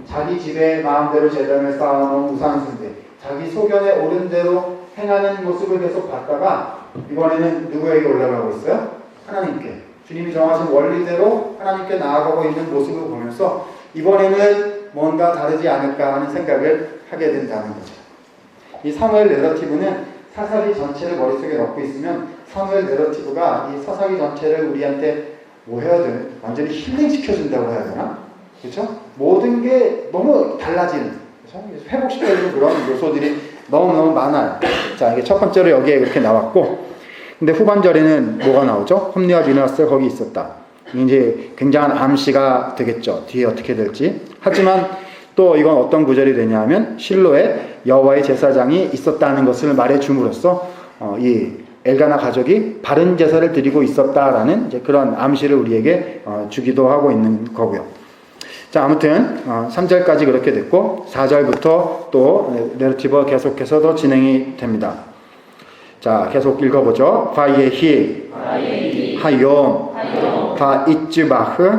자기 집에 마음대로 제단을 쌓아놓은 우상숭배, 자기 소견에 옳은 대로 행하는 모습을 계속 봤다가 이번에는 누구에게 올라가고 있어요? 하나님께. 주님이 정하신 원리대로 하나님께 나아가고 있는 모습을 보면서 이번에는 뭔가 다르지 않을까 하는 생각을 하게 된다는 거죠. 이 사무엘 내러티브는 사사기 전체를 머릿속에 넣고 있으면 사무엘 내러티브가 이 사사기 전체를 우리한테 뭐 해야 돼? 완전히 힐링시켜준다고 해야 되나? 그렇죠? 모든 게 너무 달라지는, 그렇죠? 회복시켜주는 그런 요소들이 너무너무 많아요. 자, 이게 첫 번째로 여기에 이렇게 나왔고, 근데 후반절에는 뭐가 나오죠? 홈리와 비느하스가 거기 있었다. 이제 굉장한 암시가 되겠죠. 뒤에 어떻게 될지. 하지만 또 이건 어떤 구절이 되냐면 실로에 여호와의 제사장이 있었다는 것을 말해 줌으로써 이 엘가나 가족이 바른 제사를 드리고 있었다라는 이제 그런 암시를 우리에게 주기도 하고 있는 거고요. 자, 아무튼 3절까지 그렇게 됐고 4절부터 또 내러티브가 계속해서 더 진행이 됩니다. 자, 계속 읽어보죠. 바예히, 하욤, 바이츠바흐,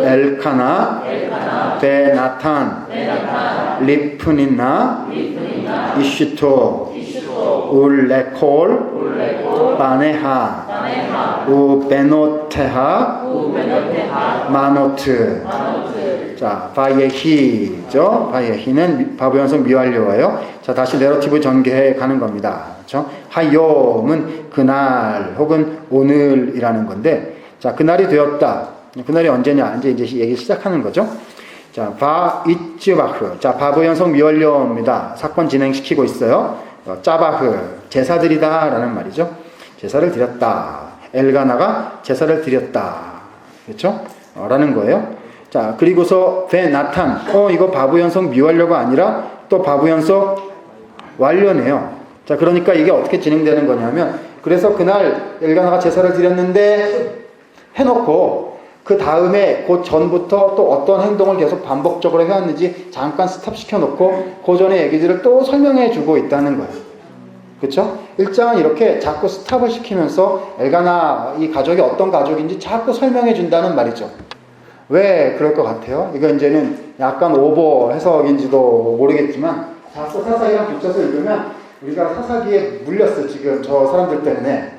엘카나, 베나탄, 리프니나, 이시토, 울레콜, 바네하, 우베노테하, 마노트. 자, 바예히죠. 바예히는 바보연속 미완료예요. 자, 다시 내러티브 전개해 가는 겁니다. 그렇죠? 하욤은 그날 혹은 오늘이라는 건데, 자, 그날이 되었다. 그날이 언제냐? 이제 얘기 시작하는 거죠. 자, 바이츠바흐. 자, 바보연속 미완료입니다. 사건 진행시키고 있어요. 짜바흐. 제사드리다라는 말이죠. 제사를 드렸다. 엘가나가 제사를 드렸다. 그렇죠? 라는 거예요. 자, 그리고서 베나탄. 이거 바보연속 미완료가 아니라 또 바보연속 완료네요. 자, 그러니까 이게 어떻게 진행되는 거냐면, 그래서 그날 엘가나가 제사를 드렸는데 해놓고 그 다음에 그 전부터 또 어떤 행동을 계속 반복적으로 해왔는지 잠깐 스탑시켜 놓고 그 전에 얘기들을 또 설명해 주고 있다는 거예요. 그렇죠? 1장은 이렇게 자꾸 스탑을 시키면서 엘가나 이 가족이 어떤 가족인지 자꾸 설명해 준다는 말이죠. 왜 그럴 것 같아요? 이거 이제는 약간 오버 해석인지도 모르겠지만 자꾸 사사기랑 붙여서 읽으면 우리가 사사기에 물렸어, 지금 저 사람들 때문에.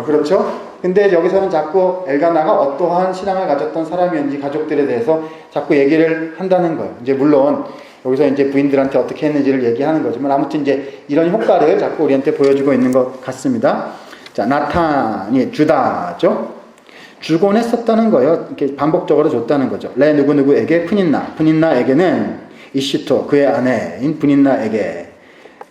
그렇죠? 근데 여기서는 자꾸 엘가나가 어떠한 신앙을 가졌던 사람이었는지 가족들에 대해서 자꾸 얘기를 한다는 거예요. 이제 물론 여기서 이제 부인들한테 어떻게 했는지를 얘기하는 거지만 아무튼 이제 이런 효과를 자꾸 우리한테 보여주고 있는 것 같습니다. 자, 나탄이 주다죠. 주곤 했었다는 거예요. 이렇게 반복적으로 줬다는 거죠. 레 누구누구에게 푸닌나에게는 이시토 그의 아내인 푸닌나에게,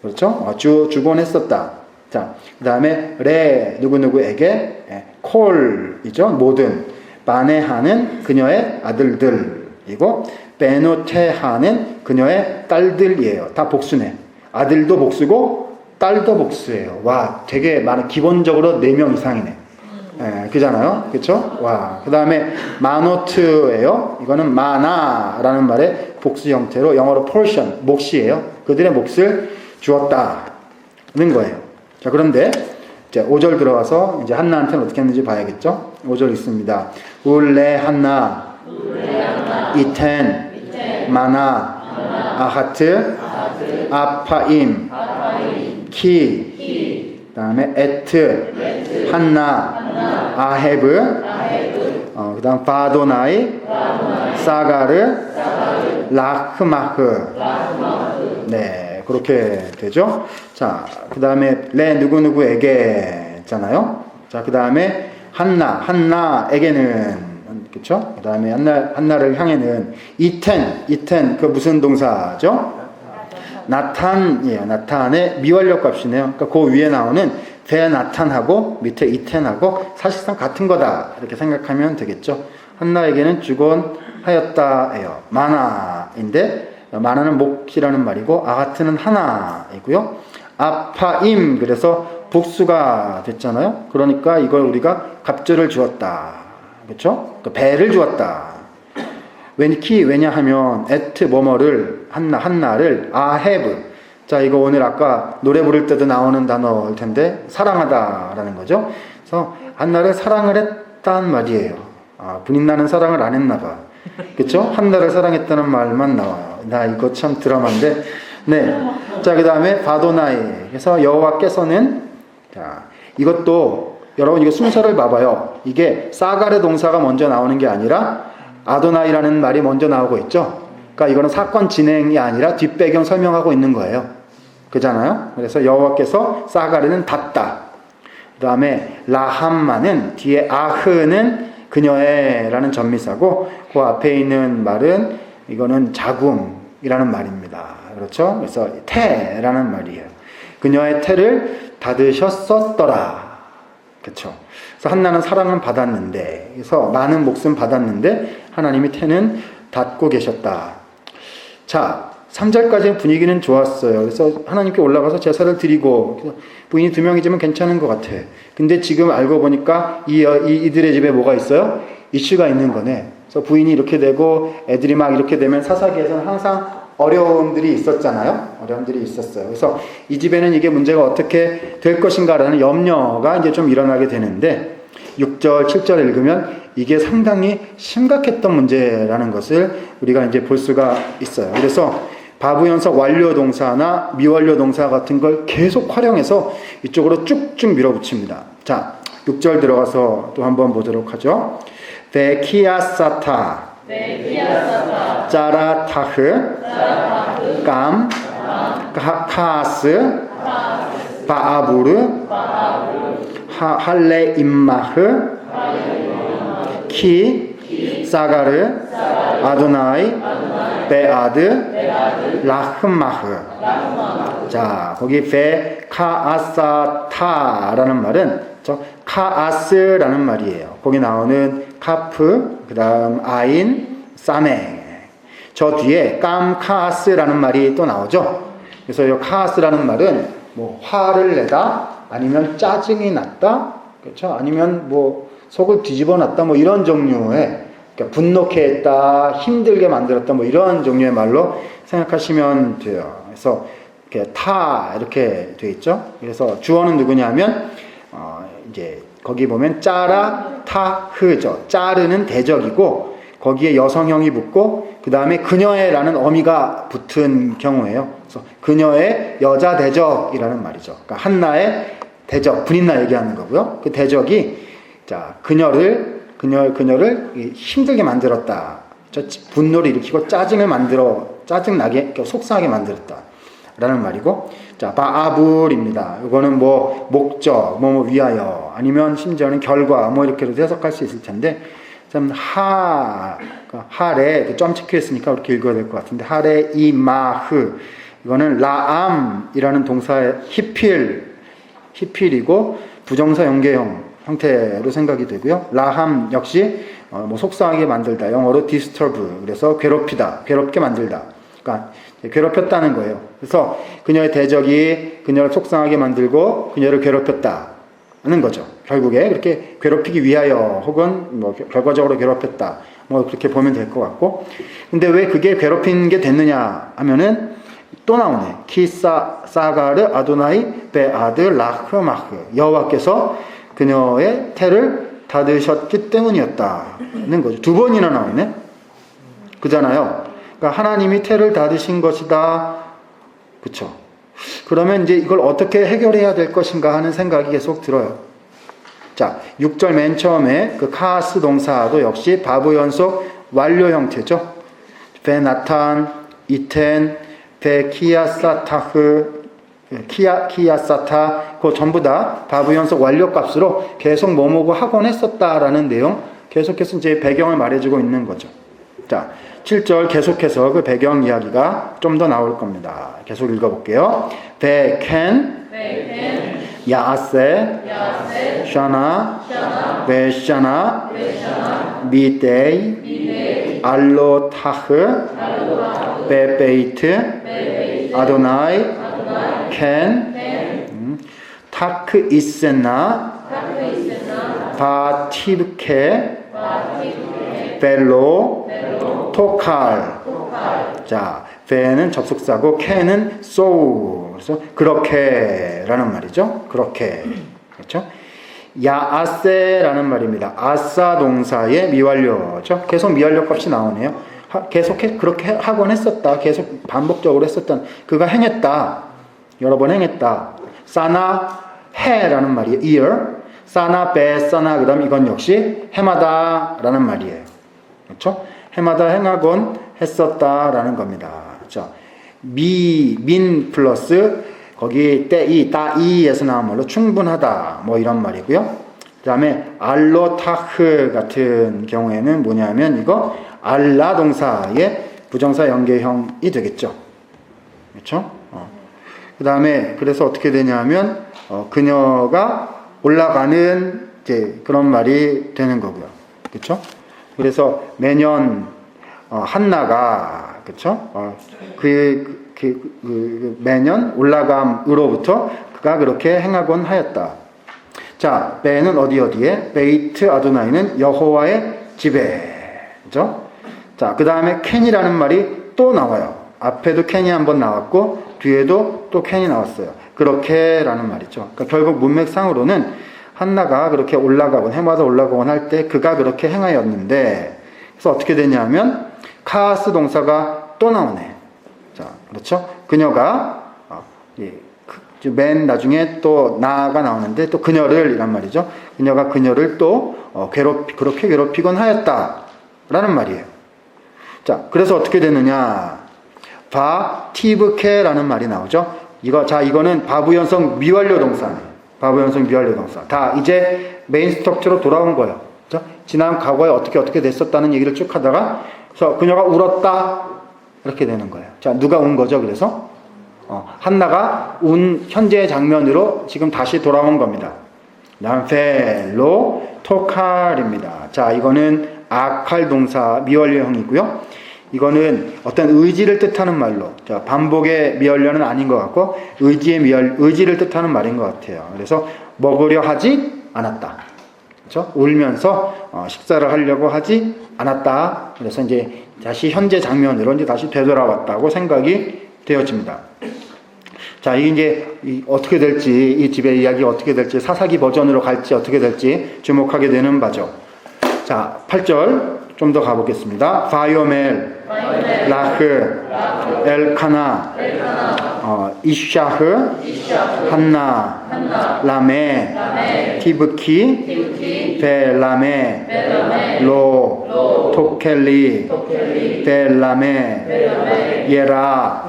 그렇죠? 주곤 했었다. 자, 그 다음에 레 누구누구에게 콜이죠. 모든. 바네하는 그녀의 아들들이고 베노테하는 그녀의 딸들이에요. 다 복수네. 아들도 복수고 딸도 복수예요. 와, 되게 많은, 기본적으로 4명 이상이네. 그잖아요. 그쵸? 와. 그 다음에 마노트예요. 이거는 마나라는 말의 복수 형태로 영어로 portion, 몫이에요. 그들의 몫을 주었다는 거예요. 자, 그런데 이제 5절 들어와서 이제 한나한테는 어떻게 했는지 봐야겠죠? 5절 있습니다. 울레 한나, 이텐, 마나, 아하트, 아파임, 키, 그 다음에 에트, 한나, 아헤브, 그 다음 바도나이, 사가르, 라흐마흐. 네, 그렇게 되죠. 자, 그 다음에 레 누구누구에게 잖아요. 자, 그 다음에 한나에게는, 그쵸? 그 다음에 한나를 향해는 이텐, 그 무슨 동사죠? 나탄이에요. 나탄의 미완료 값이네요. 그러니까 그 위에 나오는 베나탄하고 밑에 이텐하고 사실상 같은 거다, 이렇게 생각하면 되겠죠. 한나에게는 주곤 하였다예요. 마나인데, 마나는 몫이라는 말이고 아하트는 하나이고요. 아파임, 그래서 복수가 됐잖아요. 그러니까 이걸 우리가 갑절을 주었다, 그렇죠? 배를 주었다. 왜냐하면 에트 뭐뭐를 한나를 아헤브. 자, 이거 오늘 아까 노래 부를 때도 나오는 단어일 텐데 사랑하다라는 거죠. 그래서 한나를 사랑을 했단 말이에요. 분인나는 사랑을 안 했나 봐. 그렇죠? 한나를 사랑했다는 말만 나와요. 나 이거 참 드라마인데. 네. 자, 그다음에 바도나이. 그래서 여호와께서는, 자, 이것도 여러분 이거 순서를 봐봐요. 이게 사가르 동사가 먼저 나오는 게 아니라 아도나이라는 말이 먼저 나오고 있죠. 그러니까 이거는 사건 진행이 아니라 뒷배경 설명하고 있는 거예요. 그잖아요. 그래서 여호와께서 사가르는 닫다. 그 다음에 라함마는 뒤에 아흐는 그녀의라는 전미사고 그 앞에 있는 말은 이거는 자궁이라는 말입니다. 그렇죠. 그래서 태라는 말이에요. 그녀의 태를 닫으셨었더라. 그렇죠. 그래서 한나는 사랑은 받았는데, 그래서 많은 몫은 받았는데 하나님이 태는 닫고 계셨다. 자, 3절까지는 분위기는 좋았어요. 그래서 하나님께 올라가서 제사를 드리고, 그래서 부인이 2명이지만 괜찮은 것 같아. 근데 지금 알고 보니까 이들의 집에 뭐가 있어요? 이슈가 있는 거네. 그래서 부인이 이렇게 되고 애들이 막 이렇게 되면 사사기에서는 항상 어려움들이 있었잖아요. 어려움들이 있었어요. 그래서 이 집에는 이게 문제가 어떻게 될 것인가라는 염려가 이제 좀 일어나게 되는데 6절, 7절 읽으면 이게 상당히 심각했던 문제라는 것을 우리가 이제 볼 수가 있어요. 그래서 바부연속 완료 동사나 미완료 동사 같은 걸 계속 활용해서 이쪽으로 쭉쭉 밀어붙입니다. 자, 6절 들어가서 또 한번 보도록 하죠. 베키아사타 짜라타흐 감 카스 바아부르 할레 임마흐 키 사가르 아도나이 베아드 라흐마흐. 자, 거기 베카아사타라는 말은 저 카아스라는 말이에요. 거기 나오는 카프, 그 다음 아인, 사메. 저 뒤에 깜카스라는 말이 또 나오죠. 그래서 이 카스라는 말은 뭐 화를 내다, 아니면 짜증이 났다, 그렇죠? 아니면 뭐 속을 뒤집어 놨다, 뭐 이런 종류의, 그러니까 분노케 했다, 힘들게 만들었다, 뭐 이런 종류의 말로 생각하시면 돼요. 그래서 이렇게 타 이렇게 돼 있죠. 그래서 주어는 누구냐면 이제 거기 보면 짜라 타흐죠. 짜르는 대적이고 거기에 여성형이 붙고 그 다음에 그녀의라는 어미가 붙은 경우예요. 그래서 그녀의 여자 대적이라는 말이죠. 그러니까 한나의 대적, 분인나 얘기하는 거고요. 그 대적이 자 그녀를 힘들게 만들었다. 분노를 일으키고 짜증나게 속상하게 만들었다라는 말이고, 자 바아불입니다. 이거는 뭐 목적, 뭐 위하여, 아니면 심지어는 결과, 뭐 이렇게도 해석할 수 있을 텐데, 참 하레 점 찍혀있으니까 이렇게 읽어야 될 것 같은데, 하레 이마흐, 이거는 라암이라는 동사의 히필이고 부정사 연계형 형태로 생각이 되고요. 라함 역시 뭐 속상하게 만들다, 영어로 disturb, 그래서 괴롭게 만들다. 그러니까 괴롭혔다는 거예요. 그래서 그녀의 대적이 그녀를 속상하게 만들고 그녀를 괴롭혔다는 거죠. 결국에 그렇게 괴롭히기 위하여 혹은 뭐 결과적으로 괴롭혔다, 뭐 그렇게 보면 될 것 같고, 근데 왜 그게 괴롭힌 게 됐느냐 하면은 또 나오네. 키사가르 아도나이 베아드 라흐마흐, 여호와께서 그녀의 태를 닫으셨기 때문이었다는 거죠. 두 번이나 나오네. 그잖아요. 그러니까 하나님이 태를 닫으신 것이다. 그쵸? 그러면 이제 이걸 어떻게 해결해야 될 것인가 하는 생각이 계속 들어요. 자, 6절 맨 처음에 그 카스 동사도 역시 바브 연속 완료 형태죠. 베나탄, 이텐, 베키아사타흐, 키야사타, 그 전부 다 바브 연속 완료 값으로 계속 뭐뭐고 하곤 했었다라는 내용, 계속해서 이제 배경을 말해주고 있는 거죠. 자, 7절 계속해서 그 배경 이야기가 좀 더 나올 겁니다. 계속 읽어볼게요. 베켄, 야세, 샤나, 베샤나, 미데이, 알로타흐, 베베이트, 아도나이, 켄, 타크 이세나, 바티브케, 벨로, 토칼. 자, 베는 접속사고 켄은 소우. 그래서 그렇게라는 말이죠. 그렇게. 그렇죠? 야아세라는 말입니다. 아싸 동사의 미완료죠. 계속 미완료 값이 나오네요. 계속 그렇게 하곤 했었다. 계속 반복적으로 했었던, 그가 행했다. 여러 번 행했다. 사나 해라는 말이에요. year. 사나 베사나, 그 다음 이건 역시 해마다라는 말이에요. 그렇죠? 해마다 행하곤 했었다라는 겁니다. 자, 민 플러스 거기 때이, 따이에서 나온 말로 충분하다, 뭐 이런 말이고요. 그 다음에 알로타흐 같은 경우에는 뭐냐면 이거 알라 동사의 부정사 연계형이 되겠죠. 그렇죠? 그 다음에 그래서 어떻게 되냐면 그녀가 올라가는 이제 그런 말이 되는 거고요. 그렇죠? 그래서 매년 한나가 그쵸? 매년 올라감으로부터 그가 그렇게 행하곤 하였다. 자, 베는 어디에? 베이트 아도나이는 여호와의 집에. 그죠? 자, 그 다음에 켄이라는 말이 또 나와요. 앞에도 켄이 한번 나왔고, 뒤에도 또 켄이 나왔어요. 그렇게라는 말이죠. 그러니까 결국 문맥상으로는 한나가 그렇게 올라가곤, 해마다 올라가곤 할 때 그가 그렇게 행하였는데, 그래서 어떻게 되냐면, 카스 동사가 또 나오네. 자, 그렇죠? 그녀가, 맨 나중에 또 나가 나오는데 또 그녀를 이란 말이죠. 그녀가 그녀를 또 그렇게 괴롭히곤 하였다 라는 말이에요. 자, 그래서 어떻게 되느냐? 티브케라는 말이 나오죠. 이거는 바부연성 미완료 동사네. 바부연성 미완료 동사. 다 이제 메인 스트럭처로 돌아온 거예요. 그렇죠? 지난 과거에 어떻게 됐었다는 얘기를 쭉 하다가, 그래서 그녀가 울었다 이렇게 되는 거예요. 자, 누가 운 거죠? 그래서 한나가 운 현재 장면으로 지금 다시 돌아온 겁니다. 남펠로 토칼입니다. 자, 이거는 아칼 동사 미완료형이고요. 이거는 어떤 의지를 뜻하는 말로, 자, 반복의 미완료는 아닌 것 같고 의지를 뜻하는 말인 것 같아요. 그래서 먹으려 하지 않았다. 그렇죠? 울면서 식사를 하려고 하지 않았다. 그래서 이제 다시 현재 장면으로 이제 다시 되돌아왔다고 생각이 되어집니다. 자, 이게 이제 어떻게 될지, 이 집의 이야기 어떻게 될지, 사사기 버전으로 갈지 어떻게 될지 주목하게 되는 바죠. 자, 8절 좀 더 가보겠습니다. 바요멜, 라흐, 엘카나, 이샤흐, 한나, 라메, 티브키, 벨라메, 로, 토켈리, 벨라메, 예라,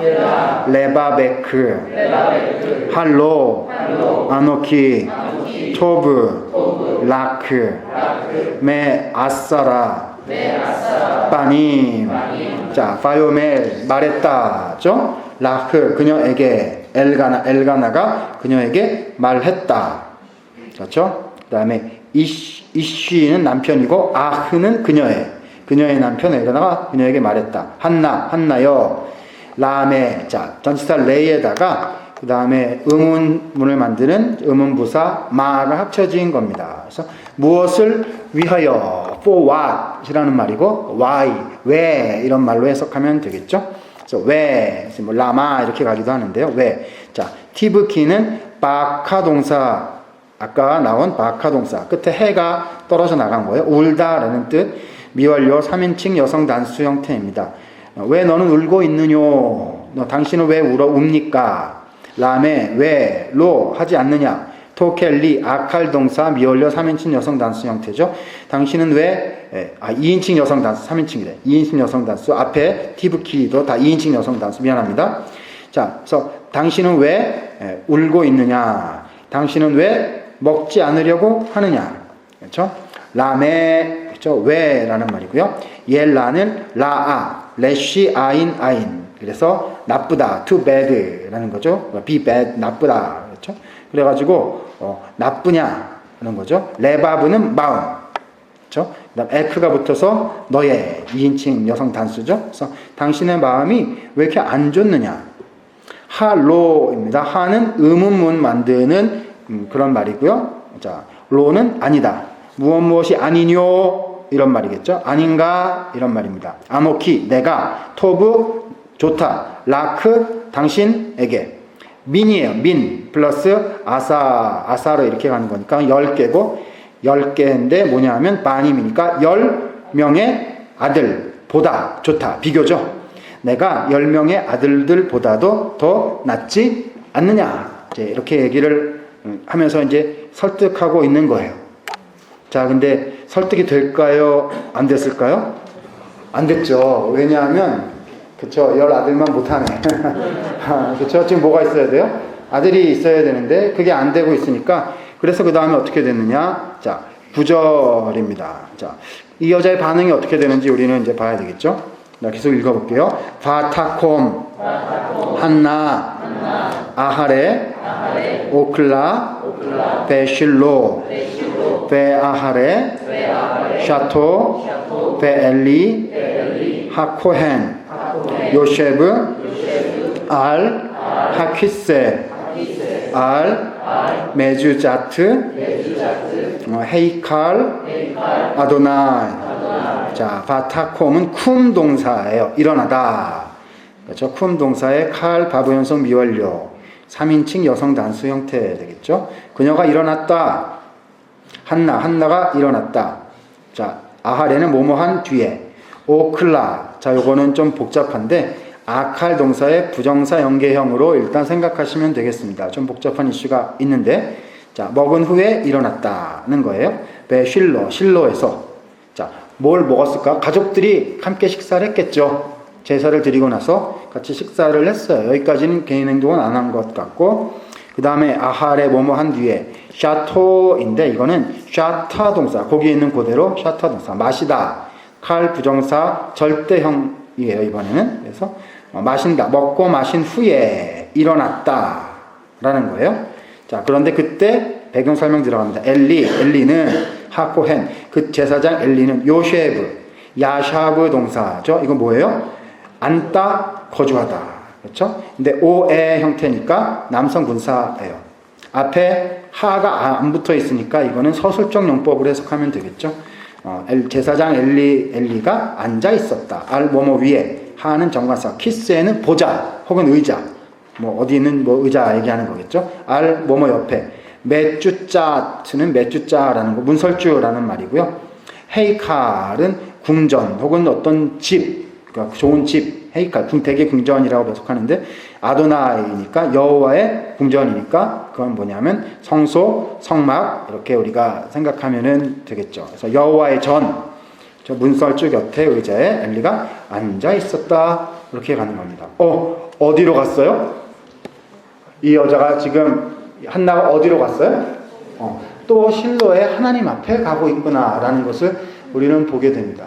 레바베크, 할로, 아노키, 토브, 라크, 메 아사라, 빠님. 자, 바요멜 말했다죠. 라크 그녀에게, 엘가나가 그녀에게 말했다. 그렇죠? 그다음에 이쉬는 남편이고 아흐는 그녀의 남편 엘가나가 그녀에게 말했다. 한나여. 라메. 자, 전치사 레에다가 그 다음에 의문문을 만드는 의문부사 마가 합쳐진 겁니다. 그래서 무엇을 위하여, for what 이라는 말이고, why, 왜 이런 말로 해석하면 되겠죠. 그래서 왜, 뭐 라마 이렇게 가기도 하는데요. 왜? 자, 티브키는 바카 동사, 아까 나온 바카 동사 끝에 해가 떨어져 나간 거예요. 울다라는 뜻, 미완료 3인칭 여성 단수 형태입니다. 왜 너는 울고 있느뇨? 당신은 왜 웁니까? 라메, 왜, 로 하지 않느냐? 토켈리, 아칼 동사, 미완료 3인칭 여성 단수 형태죠. 당신은 왜, 2인칭 여성 단수, 3인칭이래. 2인칭 여성 단수, 앞에 티브키도 다 2인칭 여성 단수, 미안합니다. 자, 그래서 당신은 왜 울고 있느냐? 당신은 왜 먹지 않으려고 하느냐? 그렇죠? 라메, 그렇죠? 왜라는 말이고요. 옐라는 라아, 레쉬 아인. 그래서 나쁘다, too bad라는 거죠. be bad, 나쁘다. 그렇죠? 그래가지고 나쁘냐 하는 거죠. 레바브는 마음. 그렇죠? 그다음 에크가 붙어서 너의 2인칭 여성 단수죠. 그래서 당신의 마음이 왜 이렇게 안 좋느냐. 하로입니다. 하는 의문문 만드는 그런 말이고요. 자, 로는 아니다. 무엇이 아니뇨 이런 말이겠죠. 아닌가 이런 말입니다. 아노키 내가, 토브 좋다, 라크 당신에게, 민이에요. 민 플러스 아사로 이렇게 가는 거니까 10개고 10개인데 뭐냐 하면 바님이니까 10명의 아들보다 좋다. 비교죠. 내가 10명의 아들들보다도 더 낫지 않느냐. 이제 이렇게 얘기를 하면서 이제 설득하고 있는 거예요. 자, 근데 설득이 될까요? 안 됐을까요? 안 됐죠. 왜냐하면 그쵸, 10아들만 못하네. 그쵸, 지금 뭐가 있어야 돼요? 아들이 있어야 되는데 그게 안 되고 있으니까, 그래서 그 다음에 어떻게 됐느냐. 자, 9절입니다. 자, 이 여자의 반응이 어떻게 되는지 우리는 이제 봐야 되겠죠. 자, 계속 읽어볼게요. 바타콤, 한나, 아하레, 오클라, 베실로, 베아하레, 샤토, 베엘리, 하코헨, 요셰브, 알, 하키세, 알, 메주자트, 헤이칼, 아도나이. 자, 바타콤은 쿰 동사예요. 일어나다. 그렇죠? 쿰 동사의 칼, 바보현성 미완료. 3인칭 여성 단수 형태 되겠죠? 그녀가 일어났다. 한나가 일어났다. 자, 아하레는 뭐뭐한 뒤에. 오클라. 자, 요거는 좀 복잡한데, 아칼 동사의 부정사 연계형으로 일단 생각하시면 되겠습니다. 좀 복잡한 이슈가 있는데, 자, 먹은 후에 일어났다는 거예요. 실로에서. 자, 뭘 먹었을까? 가족들이 함께 식사를 했겠죠. 제사를 드리고 나서 같이 식사를 했어요. 여기까지는 개인 행동은 안 한 것 같고, 그 다음에 아하레 뭐뭐 한 뒤에 샤토인데, 이거는 샤타 동사, 거기에 있는 그대로 샤타 동사, 마시다. 칼 부정사 절대형이에요, 이번에는. 그래서 마신다, 먹고 마신 후에 일어났다 라는 거예요. 자, 그런데 그때 배경 설명 들어갑니다. 엘리는 하코헨, 그 제사장 엘리는 요셰브, 야샤브 동사죠. 이거 뭐예요? 앉다, 거주하다. 그렇죠? 근데 오의 형태니까 남성 분사예요. 앞에 하가 안 붙어 있으니까 이거는 서술적 용법으로 해석하면 되겠죠. 제사장 엘리가 앉아 있었다. 알 뭐뭐 위에, 하는 정관사, 키스에는 보좌 혹은 의자, 뭐 어디 있는 뭐 의자 얘기하는 거겠죠. 알 뭐뭐 옆에, 메주자트는 메주자라는 거, 문설주라는 말이고요. 헤이칼은 궁전 혹은 어떤 집, 그러니까 좋은 집, 헤이칼, 대개 궁전이라고 해석하는데, 아도나이니까 여호와의 궁전이니까 그건 뭐냐면 성소, 성막, 이렇게 우리가 생각하면 되겠죠. 그래서 여호와의 전, 저 문설주 곁에 의자에 엘리가 앉아 있었다. 이렇게 가는 겁니다. 어디로 갔어요? 이 여자가 지금 한나가 어디로 갔어요? 또 실로의 하나님 앞에 가고 있구나라는 것을 우리는 보게 됩니다.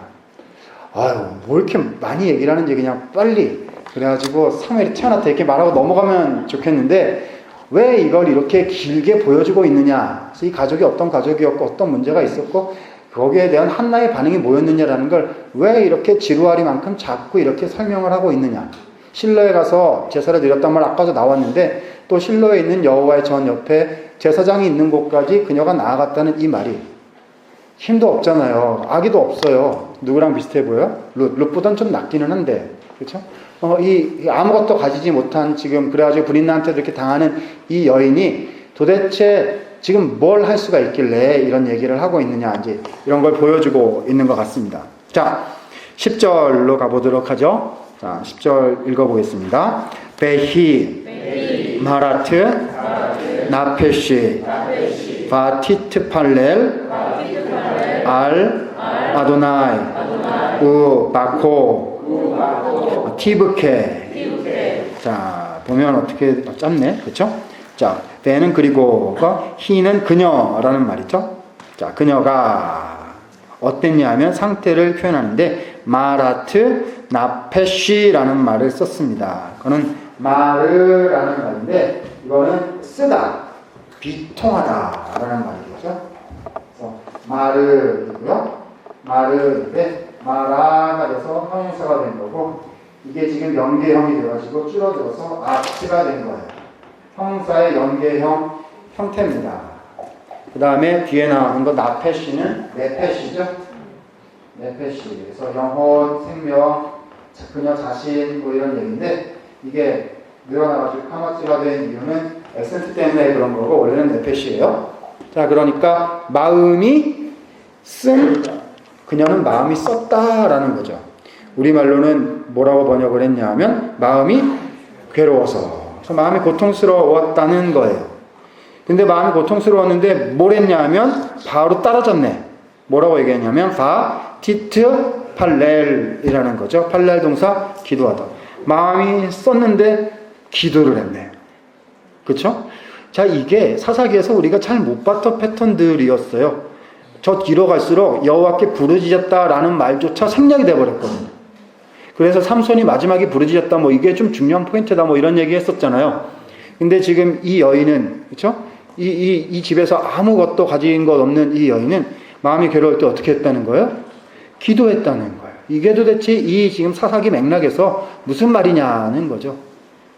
아유, 뭐 이렇게 많이 얘기를 하는지 그냥 빨리 그래가지고 사무엘이 태어났다 이렇게 말하고 넘어가면 좋겠는데, 왜 이걸 이렇게 길게 보여주고 있느냐. 그래서 이 가족이 어떤 가족이었고 어떤 문제가 있었고 거기에 대한 한나의 반응이 뭐였느냐라는 걸 왜 이렇게 지루하리만큼 자꾸 이렇게 설명을 하고 있느냐. 실로에 가서 제사를 드렸단 말 아까도 나왔는데, 또 실로에 있는 여호와의 전 옆에 제사장이 있는 곳까지 그녀가 나아갔다는 이 말이 힘도 없잖아요. 아기도 없어요. 누구랑 비슷해 보여요? 룻보단 좀 낫기는 한데, 그렇죠? 이 아무것도 가지지 못한, 지금 그래가지고 브린나한테 이렇게 당하는 이 여인이 도대체 지금 뭘 할 수가 있길래 이런 얘기를 하고 있느냐, 이제 이런 걸 보여주고 있는 것 같습니다. 자, 10절로 가보도록 하죠. 자, 10절 읽어보겠습니다. 베히 마라트 나페시 바티트 팔렐 알 아도나이 우 바코 티브케. 자, 보면 어떻게 짧네, 그렇죠? 자, 베는 그리고 히는 그녀라는 말이죠. 자, 그녀가 어땠냐 하면 상태를 표현하는데, 마라트 나페시라는 말을 썼습니다. 그거는 마르라는 말인데, 이거는 쓰다, 비통하다라는 말이죠. 그래서 마르이고요. 마르인데 마라가 돼서 형용사가 된 거고, 이게 지금 연계형이 돼가지고 줄어들어서 아트가 된 거예요. 형용사의 연계형 형태입니다. 그 다음에 뒤에 나오는 거 나페시는 네페시죠. 네페시. 그래서 영혼, 생명, 그녀 자신 뭐 이런 얘기인데, 이게 늘어나가지고 카마츠가 된 이유는 액센트 때문에 그런 거고, 원래는 네페시예요. 자, 그러니까 마음이 그녀는 마음이 썼다라는 거죠. 우리말로는 뭐라고 번역을 했냐 하면 마음이 괴로워서, 그래서 마음이 고통스러웠다는 거예요. 근데 마음이 고통스러웠는데 뭘 했냐 하면 바로 따라졌네. 뭐라고 얘기했냐면 티트 팔렐이라는 거죠. 팔렐 동사 기도하다. 마음이 썼는데 기도를 했네. 그렇죠? 자, 이게 사사기에서 우리가 잘 못 봤던 패턴들이었어요. 저 뒤로 갈수록 여호와께 부르짖었다라는 말조차 생략이 돼버렸거든요. 그래서 삼손이 마지막에 부르짖었다, 뭐 이게 좀 중요한 포인트다, 뭐 이런 얘기 했었잖아요. 근데 지금 이 여인은, 그렇죠? 이 집에서 아무것도 가진 것 없는 이 여인은 마음이 괴로울 때 어떻게 했다는 거예요? 기도했다는 거예요. 이게 도대체 이 지금 사사기 맥락에서 무슨 말이냐는 거죠.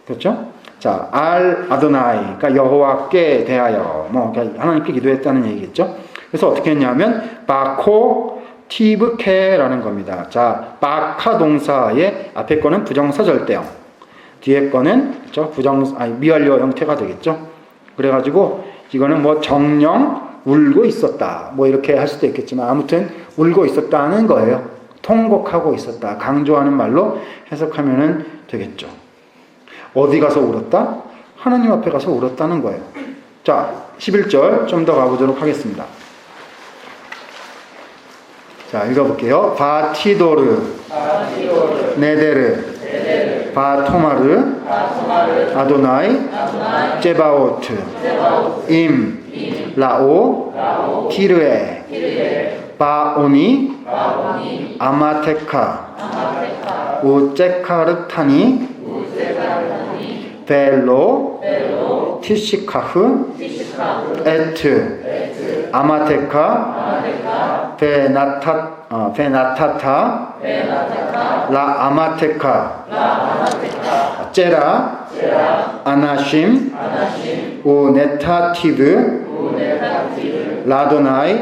그렇죠? 자, 알 아도나이, 그러니까 여호와께 대하여, 뭐 하나님께 기도했다는 얘기겠죠. 그래서 어떻게 했냐면 바코 티브케라는 겁니다. 자, 바카 동사의 앞에 거는 부정사 절대형, 뒤에 거는 그렇죠? 미완료 형태가 되겠죠. 그래가지고 이거는 뭐 정령 울고 있었다, 뭐 이렇게 할 수도 있겠지만 아무튼 울고 있었다는 거예요. 통곡하고 있었다, 강조하는 말로 해석하면은 되겠죠. 어디 가서 울었다? 하나님 앞에 가서 울었다는 거예요. 자, 11절 좀 더 가보도록 하겠습니다. 자, 읽어볼게요. 바티도르, 네데르, 바토마르, 아도나이, 제바오트, 임, 라오, 티르에, 바오니, 아마테카, 우제카르타니, 벨로, 티시카흐, 에트, 아마테카, 베나타타, 라 아마테카, 제라, 아나심, 우네타티드, 라도나이,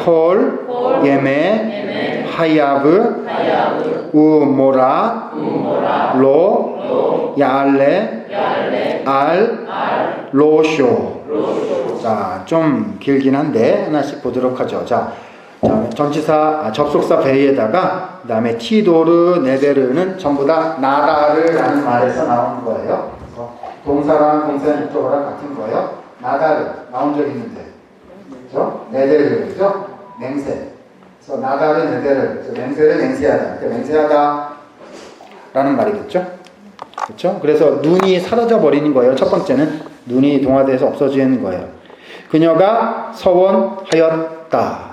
콜, 예메, 하야브, 우모라, 로, 야알레, 알, 로쇼. 자, 좀 길긴 한데 하나씩 보도록 하죠. 자, 전치사, 접속사 베에다가 그 다음에 티도르, 네베르는 전부 다 나다르라는 말에서 나오는 거예요. 동사랑 동사의 목적어랑 같은 거예요. 나다르 나온 적 있는데, 그렇죠? 네베르, 그렇죠? 맹세. 그래서 나다르, 네베르, 그래서 맹세를 맹세하다, 맹세하다라는 말이겠죠. 그렇죠? 그래서 눈이 사라져 버리는 거예요. 첫 번째는 눈이 동화돼서 없어지는 거예요. 그녀가 서원하였다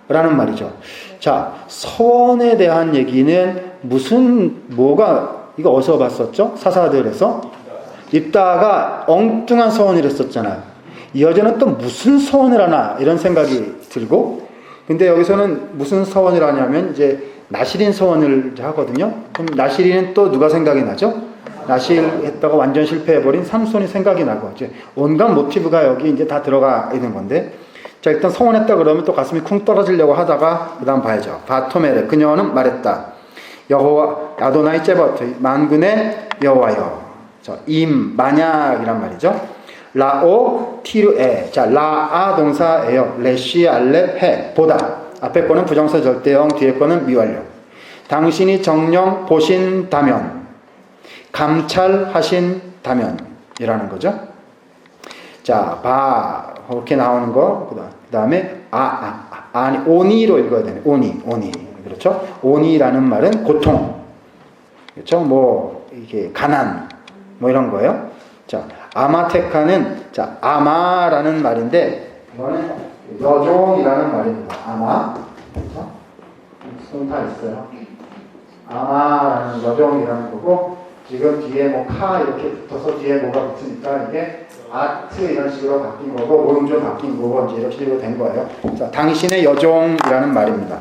라는 말이죠. 자, 서원에 대한 얘기는 이거 어디서 봤었죠? 사사들에서 입다가 엉뚱한 서원을 했었잖아요. 이 여자는 또 무슨 서원을 하나 이런 생각이 들고, 근데 여기서는 무슨 서원을 하냐면 이제 나실인 서원을 하거든요. 그럼 나실이는 또 누가 생각이 나죠? 나실했다가 완전 실패해버린 삼손이 생각이 나고, 이제 온갖 모티브가 여기 이제 다 들어가 있는 건데, 자, 일단 서원했다 그러면 또 가슴이 쿵 떨어지려고 하다가 그 다음 봐야죠. 바토메르, 그녀는 말했다. 여호와 아도나이 제버트, 만군의 여호와여. 자, 만약이란 말이죠. 라오 티르에, 자, 라아 동사예요. 레시 알레 해, 보다. 앞에 거는 부정사 절대형, 뒤에 거는 미완료. 당신이 정령 보신다면, 감찰하신다면이라는 거죠. 자, 그렇게 나오는 거. 그 다음에 아니 오니로 읽어야 되네. 오니. 그렇죠? 오니라는 말은 고통. 그렇죠? 뭐 이게 가난 뭐 이런 거예요. 자, 아마테카는 자, 아마라는 말인데 이거는 여종이라는 말입니다. 아마. 그렇죠? 다 있어요. 아마라는 여종이라는 거고, 지금 뒤에 뭐 카 이렇게 붙어서 뒤에 뭐가 붙으니까 이게 아트 이런 식으로 바뀐 거고, 오른쪽 바뀐 거고, 이제 이렇게 식으로 된 거예요. 자, 당신의 여종이라는 말입니다.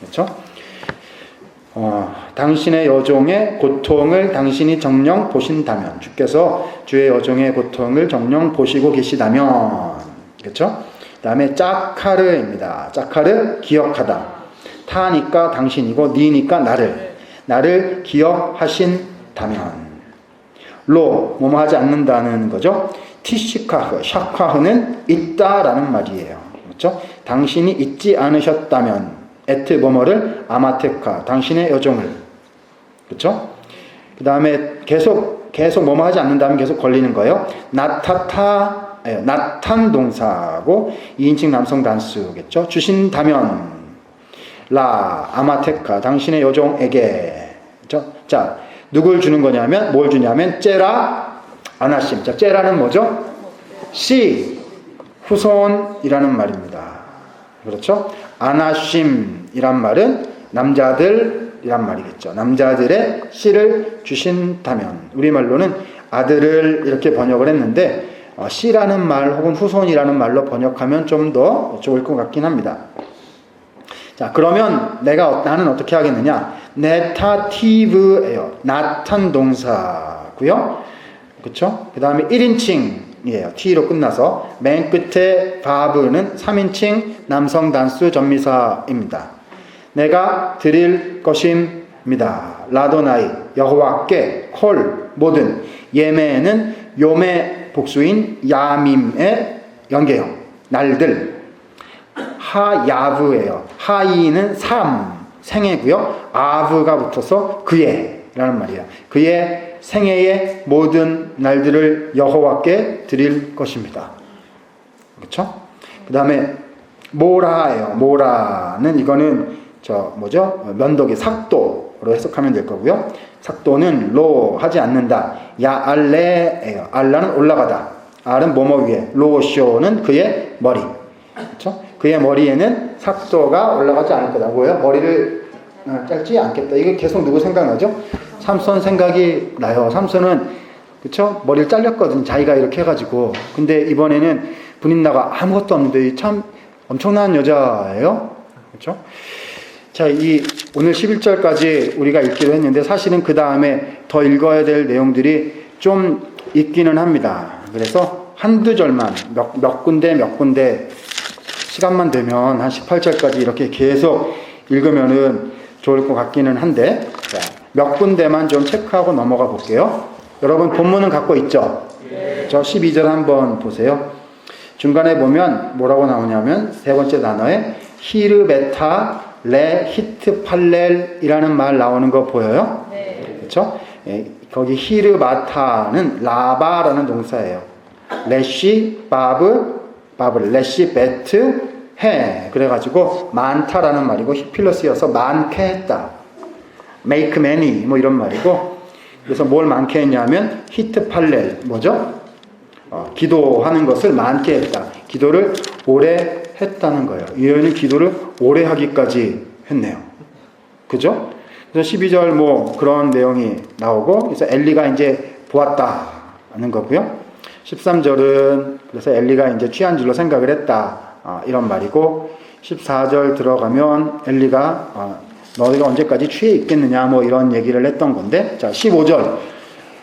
그렇죠? 당신의 여종의 고통을 당신이 정녕 보신다면, 주께서 주의 여종의 고통을 정녕 보시고 계시다면, 그렇죠? 그 다음에 짜카르입니다. 짜카르, 기억하다. 타니까 당신이고, 니니까 나를 기억하신다면. 로, 뭐뭐 하지 않는다는 거죠. 티시카흐, 샤카흐는 있다라는 말이에요. 그렇죠? 당신이 잊지 않으셨다면, 에트 뭐뭐를 아마테카, 당신의 여종을. 그렇죠? 그 다음에 계속 뭐뭐 하지 않는다면 계속 걸리는 거예요. 나탄 동사고 2인칭 남성 단수겠죠. 주신다면, 라 아마테카, 당신의 여종에게. 그렇죠? 자, 누굴 주는 거냐면, 뭘 주냐면, 째라 아나심. 자, 째라는 뭐죠? 씨, 후손이라는 말입니다. 그렇죠? 아나심이란 말은 남자들이란 말이겠죠. 남자들의 씨를 주신다면, 우리말로는 아들을 이렇게 번역을 했는데, 씨라는 말 혹은 후손이라는 말로 번역하면 좀 더 좋을 것 같긴 합니다. 자, 그러면 나는 어떻게 하겠느냐? 네타티브예요. 나탄 동사고요. 그렇죠? 그 다음에 1인칭이에요. T로 끝나서 맨 끝에 바브는 3인칭 남성 단수 전미사입니다. 내가 드릴 것입니다. 라도나이 여호와께 콜 모든 예매는 요매 복수인 야밈의 연계형 날들 하야브예요. 하이는 생애고요. 아브가 붙어서 그의 라는 말이에요. 그의 생애의 모든 날들을 여호와께 드릴 것입니다. 그렇죠? 그 다음에 모라예요. 모라는 이거는 면도기 삭도로 해석하면 될 거고요. 삭도는 로 하지 않는다. 야알레예요. 알라는 올라가다. 알은 뭐뭐 위에. 로쇼는 그의 머리. 그렇죠? 그의 머리에는 삭도가 올라가지 않을 거다. 뭐예요? 머리를 짧지 않겠다. 이거 계속 누구 생각나죠? 삼손 생각이 나요. 삼손은 그렇죠? 머리를 잘렸거든요. 자기가 이렇게 해가지고. 근데 이번에는 분인나가 아무것도 없는데 참 엄청난 여자예요. 그렇죠? 자, 오늘 11절까지 우리가 읽기로 했는데 사실은 그 다음에 더 읽어야 될 내용들이 좀 있기는 합니다. 그래서 한두 절만 몇 군데 시간만 되면 한 18절까지 이렇게 계속 읽으면은 좋을 것 같기는 한데 몇 군데만 좀 체크하고 넘어가 볼게요. 여러분 본문은 갖고 있죠? 네. 저 12절 한번 보세요. 중간에 보면 뭐라고 나오냐면 세 번째 단어에 히르베타 레 히트 팔렐이라는 말 나오는 거 보여요? 네. 그렇죠? 거기 히르바타는 라바라는 동사예요. 레시 바브 레시 베트 해 그래가지고 많다라는 말이고 히필러스여서 많게 했다. make many 뭐 이런 말이고 그래서 뭘 많게 했냐면 히트 팔렐 뭐죠? 기도하는 것을 많게 했다. 기도를 오래 했다는 거예요. 이 여인은 기도를 오래 하기까지 했네요. 그죠? 그래서 12절 뭐 그런 내용이 나오고 그래서 엘리가 이제 보았다는 거고요. 13절은 그래서 엘리가 이제 취한 줄로 생각을 했다. 이런 말이고 14절 들어가면 엘리가 너희가 언제까지 취해 있겠느냐 뭐 이런 얘기를 했던 건데 자 15절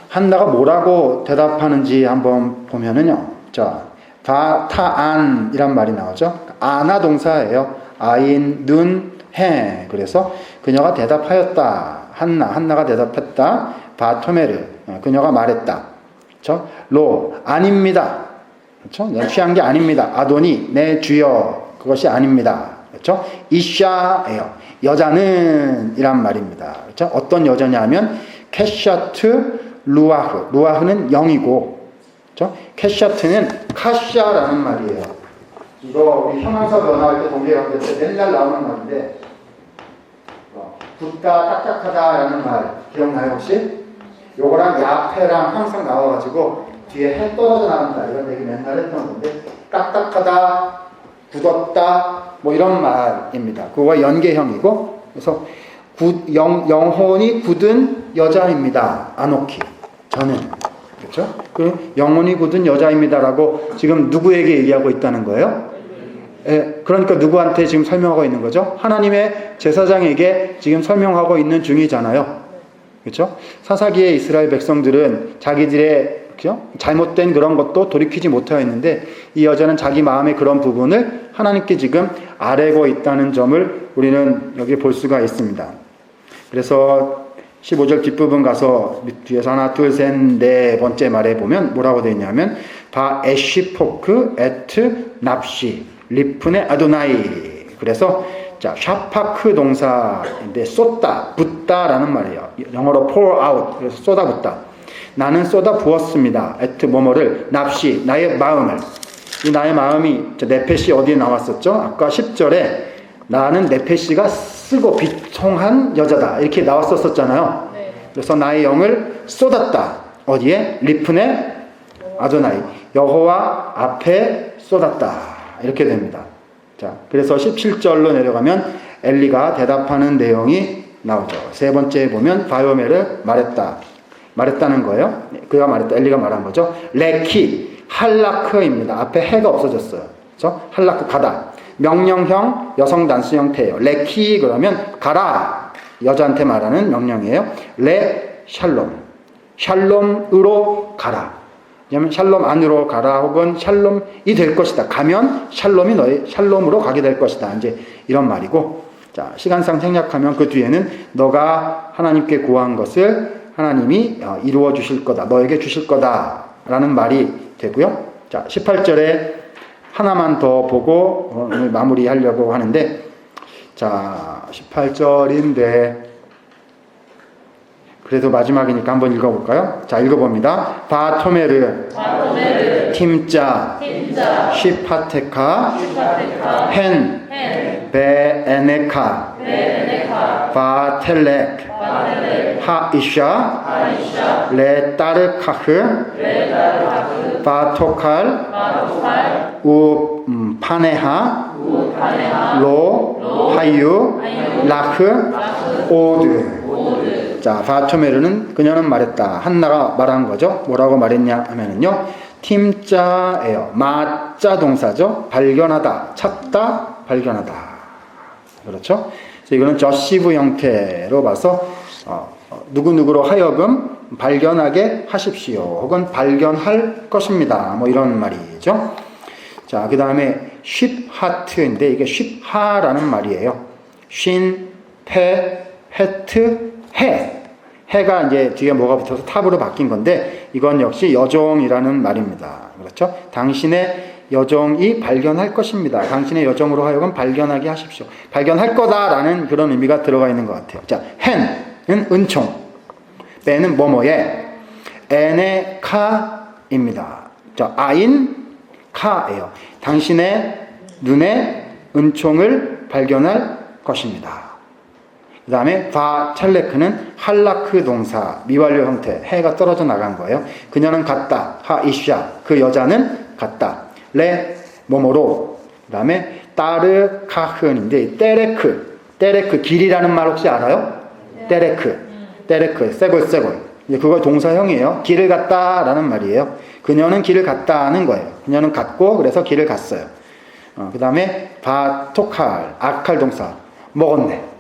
한나가 뭐라고 대답하는지 한번 보면은요. 자 타안이란 말이 나오죠. 아나 동사예요. 아인 눈 해 그래서 그녀가 대답하였다. 한나가 대답했다. 바토메르 그녀가 말했다. 그렇죠? 로 아닙니다. 그렇죠? 내 취한 게 아닙니다. 아도니 내 주여 그것이 아닙니다. 그렇죠? 이샤예요. 여자는 이란 말입니다. 그렇죠? 어떤 여자냐면 캐샤트 루아흐는 영이고 그렇죠? 캐샤트는 카샤라는 말이에요. 이거 우리 형용사 변화할 때 동계관계 때 맨날 나오는 말인데 붓다 딱딱하다라는 말 기억나요 혹시? 요거랑 야페랑 항상 나와가지고 뒤에 해 떨어져 나간다 이런 얘기 맨날 했던 건데 딱딱하다 굳었다 뭐 이런 말입니다. 그거와 연계형이고 그래서 영혼이 굳은 여자입니다. 아노키 저는 그렇죠? 그 영혼이 굳은 여자입니다라고 지금 누구에게 얘기하고 있다는 거예요? 그러니까 누구한테 지금 설명하고 있는 거죠? 하나님의 제사장에게 지금 설명하고 있는 중이잖아요. 그렇죠? 사사기의 이스라엘 백성들은 자기들의 그렇죠? 잘못된 그런 것도 돌이키지 못하여 있는데 이 여자는 자기 마음의 그런 부분을 하나님께 지금 아뢰고 있다는 점을 우리는 여기 볼 수가 있습니다. 그래서 15절 뒷부분 가서 뒤에서 하나 둘 셋 네 번째 말에 보면 뭐라고 되어 있냐면 바 에시포크 에트 납시 리프네 아도나이 그래서 자 샤파크 동사인데 쏟다 붓다라는 말이에요. 영어로 pour out 그래서 쏟아붓다. 나는 쏟아 부었습니다. 에트 뭐뭐를 납시 나의 마음을 이 나의 마음이 네페시 어디에 나왔었죠? 아까 10절에 나는 네페시가 쓰고 비통한 여자다 이렇게 나왔었잖아요. 그래서 나의 영을 쏟았다. 어디에? 리프네 아도나이 여호와 앞에 쏟았다. 이렇게 됩니다. 자, 그래서 17절로 내려가면 엘리가 대답하는 내용이 나오죠. 세 번째에 보면 바요메를 말했다는 거예요. 그가 말했다. 엘리가 말한 거죠. 레키 할라크입니다. 앞에 해가 없어졌어요. 그렇죠? 할라크 가다. 명령형 여성 단수 형태예요. 레키 그러면 가라. 여자한테 말하는 명령이에요. 레 샬롬. 샬롬으로 가라. 왜냐면 샬롬 안으로 가라 혹은 샬롬이 될 것이다. 가면 샬롬이 너의 샬롬으로 가게 될 것이다. 이제 이런 말이고, 자, 시간상 생략하면 그 뒤에는 너가 하나님께 구한 것을 하나님이 이루어 주실 거다. 너에게 주실 거다. 라는 말이 되고요. 자, 18절에 하나만 더 보고 오늘 마무리하려고 하는데, 자, 18절인데 그래도 마지막이니까 한번 읽어볼까요? 자, 읽어봅니다. 바토메르 팀자 시파테카 헨 베에네카 바텔렉 하이샤 레따르카흐 바토칼 우 파네하 로 하유 라흐 오드. 자, 바토메르는 그녀는 말했다. 한나가 말한 거죠. 뭐라고 말했냐 하면은요, 팀자예요. 마자 동사죠. 발견하다, 찾다, 발견하다. 그렇죠? 그래서 이거는 저시브 형태로 봐서 누구누구로 하여금 발견하게 하십시오. 혹은 발견할 것입니다. 뭐 이런 말이죠. 자, 그 다음에 쉽하트인데 이게 쉽하라는 말이에요. 쉰, 페, 헤트, 해가 이제 뒤에 뭐가 붙어서 탑으로 바뀐 건데 이건 역시 여종이라는 말입니다. 그렇죠? 당신의 여종이 발견할 것입니다. 당신의 여종으로 하여금 발견하게 하십시오. 발견할 거다라는 그런 의미가 들어가 있는 것 같아요. 자, 헨은 은총, 베는 뭐뭐에, 에네 카입니다. 자, 아인 카예요. 당신의 눈에 은총을 발견할 것입니다. 그 다음에 바 찰레크는 할라크 동사 미완료 형태, 해가 떨어져 나간 거예요. 그녀는 갔다. 하이샤 그 여자는 갔다. 레 뭐뭐로. 그 다음에 따르카흐인데 때레크 길이라는 말 혹시 알아요? 때레크 세골 그거 동사형이에요. 길을 갔다라는 말이에요. 그녀는 길을 갔다는 거예요. 그녀는 갔고 그래서 길을 갔어요. 그 다음에 바토칼 아칼 동사 먹었네.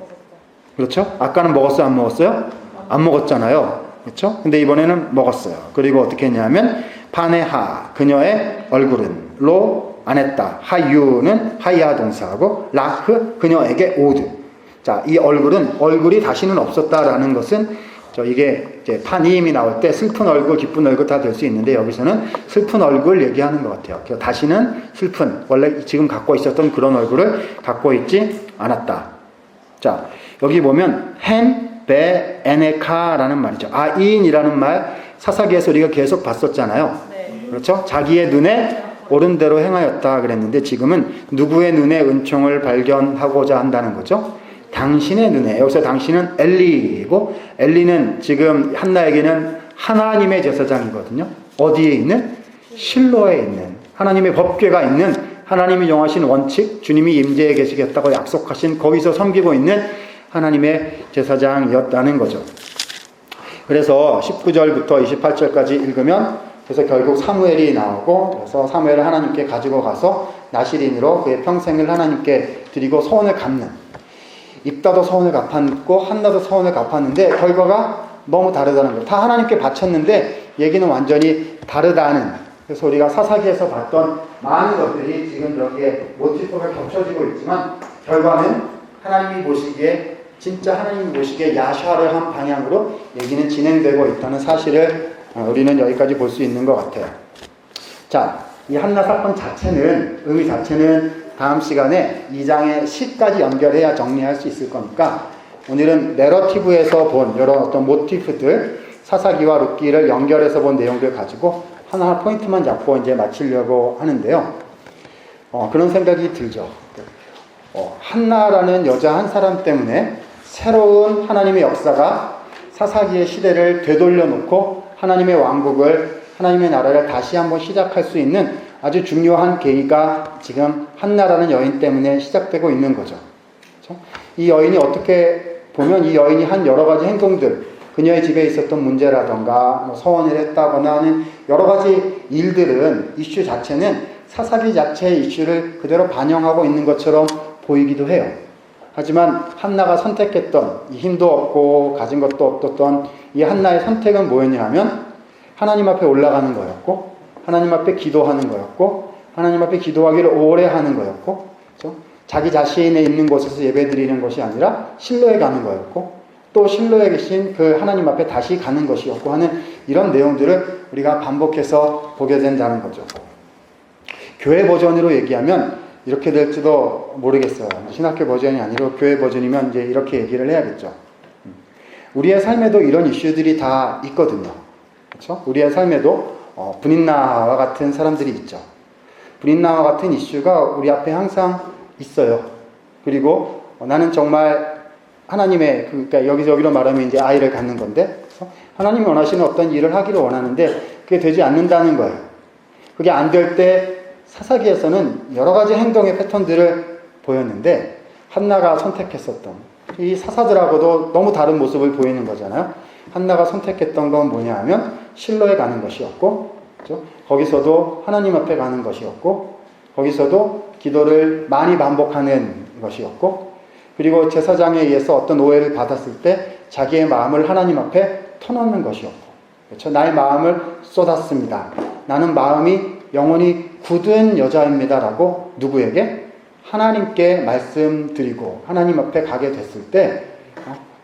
그렇죠? 아까는 먹었어요? 안 먹었어요? 안 먹었잖아요. 그렇죠? 근데 이번에는 먹었어요. 그리고 어떻게 했냐면 파네하 그녀의 얼굴은 로 안 했다. 하유는 하이하 동사하고 라흐 그녀에게 오드. 자, 이 얼굴이 다시는 없었다라는 것은 이게 이제 파니임이 나올 때 슬픈 얼굴, 기쁜 얼굴 다 될 수 있는데 여기서는 슬픈 얼굴 얘기하는 것 같아요. 다시는 슬픈 원래 지금 갖고 있었던 그런 얼굴을 갖고 있지 않았다. 자, 여기 보면 헨, 베, 에네카라는 말이죠. 아인이라는 말 사사기에서 우리가 계속 봤었잖아요. 네. 그렇죠? 자기의 눈에 옳은 대로 행하였다 그랬는데 지금은 누구의 눈에 은총을 발견하고자 한다는 거죠? 당신의 눈에. 여기서 당신은 엘리이고 엘리는 지금 한나에게는 하나님의 제사장이거든요. 어디에 있는? 실로에 있는 하나님의 법궤가 있는 하나님이 정하신 원칙, 주님이 임재해 계시겠다고 약속하신 거기서 섬기고 있는 하나님의 제사장이었다는 거죠. 그래서 19절부터 28절까지 읽으면 그래서 결국 사무엘이 나오고 그래서 사무엘을 하나님께 가지고 가서 나실인으로 그의 평생을 하나님께 드리고 소원을 갚는, 입다도 소원을 갚았고 한나도 소원을 갚았는데 결과가 너무 다르다는 거예요. 다 하나님께 바쳤는데 얘기는 완전히 다르다는. 그래서 우리가 사사기에서 봤던 많은 것들이 지금 여기에 모티프가 겹쳐지고 있지만 결과는 하나님이 보시기에 진짜 하나님이 보시기에 야샤를 한 방향으로 얘기는 진행되고 있다는 사실을 우리는 여기까지 볼 수 있는 것 같아요. 자, 이 한나 사건 자체는 의미 자체는 다음 시간에 2장의 시까지 연결해야 정리할 수 있을 거니까 오늘은 내러티브에서 본 여러 어떤 모티프들 사사기와 룻기를 연결해서 본 내용들 가지고 하나하나 포인트만 잡고 이제 마치려고 하는데요. 그런 생각이 들죠. 한나라는 여자 한 사람 때문에 새로운 하나님의 역사가 사사기의 시대를 되돌려 놓고 하나님의 왕국을, 하나님의 나라를 다시 한번 시작할 수 있는 아주 중요한 계기가 지금 한나라는 여인 때문에 시작되고 있는 거죠. 그렇죠? 이 여인이 어떻게 보면 이 여인이 한 여러 가지 행동들, 그녀의 집에 있었던 문제라던가 서원을 했다거나 하는 여러 가지 일들은 이슈 자체는 사사기 자체의 이슈를 그대로 반영하고 있는 것처럼 보이기도 해요. 하지만 한나가 선택했던 이 힘도 없고 가진 것도 없었던 이 한나의 선택은 뭐였냐 하면 하나님 앞에 올라가는 거였고 하나님 앞에 기도하는 거였고 하나님 앞에 기도하기를 오래 하는 거였고 그렇죠? 자기 자신의 있는 곳에서 예배드리는 것이 아니라 실로에 가는 거였고 또 실로에 계신 그 하나님 앞에 다시 가는 것이었고 하는 이런 내용들을 우리가 반복해서 보게 된다는 거죠. 교회 버전으로 얘기하면 이렇게 될지도 모르겠어요. 신학교 버전이 아니라 교회 버전이면 이제 이렇게 얘기를 해야겠죠. 우리의 삶에도 이런 이슈들이 다 있거든요. 그렇죠? 우리의 삶에도 분인나와 같은 사람들이 있죠. 분인나와 같은 이슈가 우리 앞에 항상 있어요. 그리고 나는 정말 하나님의 그러니까 여기저기로 말하면 이제 아이를 갖는 건데 하나님이 원하시는 어떤 일을 하기를 원하는데 그게 되지 않는다는 거예요. 그게 안 될 때 사사기에서는 여러 가지 행동의 패턴들을 보였는데 한나가 선택했었던 이 사사들하고도 너무 다른 모습을 보이는 거잖아요. 한나가 선택했던 건 뭐냐 하면 실로에 가는 것이었고 그렇죠? 거기서도 하나님 앞에 가는 것이었고 거기서도 기도를 많이 반복하는 것이었고 그리고 제사장에 의해서 어떤 오해를 받았을 때 자기의 마음을 하나님 앞에 터놓는 것이었고 그렇죠? 나의 마음을 쏟았습니다. 나는 마음이 영혼이 굳은 여자입니다 라고 누구에게? 하나님께 말씀드리고 하나님 앞에 가게 됐을 때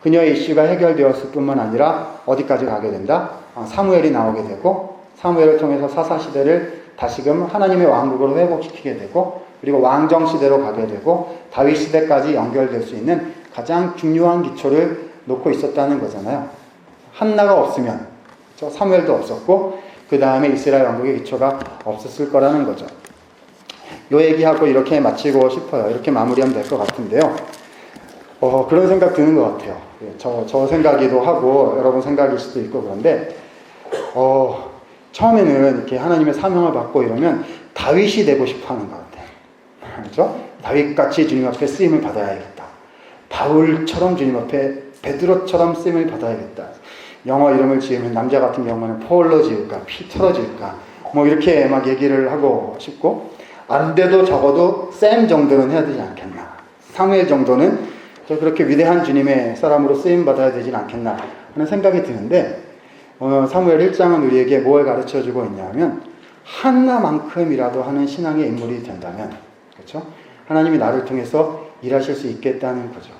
그녀의 이슈가 해결되었을 뿐만 아니라 어디까지 가게 된다? 사무엘이 나오게 되고 사무엘을 통해서 사사시대를 다시금 하나님의 왕국으로 회복시키게 되고 그리고 왕정시대로 가게 되고 다윗시대까지 연결될 수 있는 가장 중요한 기초를 놓고 있었다는 거잖아요. 한나가 없으면 사무엘도 없었고 그 다음에 이스라엘 왕국의 기초가 없었을 거라는 거죠. 요 얘기하고 이렇게 마치고 싶어요. 이렇게 마무리하면 될 것 같은데요. 그런 생각 드는 것 같아요. 저 생각이기도 하고 여러분 생각일 수도 있고 그런데 처음에는 이렇게 하나님의 사명을 받고 이러면 다윗이 되고 싶어 하는 것 같아요. 그렇죠? 다윗같이 주님 앞에 쓰임을 받아야겠다. 바울처럼 주님 앞에 베드로처럼 쓰임을 받아야겠다. 영어 이름을 지으면 남자 같은 경우는 폴로 지을까 피터로 지을까 뭐 이렇게 막 얘기를 하고 싶고 안 돼도 적어도 샘 정도는 해야 되지 않겠나. 사무엘 정도는 그렇게 위대한 주님의 사람으로 쓰임 받아야 되진 않겠나 하는 생각이 드는데 사무엘 1장은 우리에게 뭘 가르쳐주고 있냐면 한나만큼이라도 하는 신앙의 인물이 된다면 그렇죠? 하나님이 나를 통해서 일하실 수 있겠다는 거죠.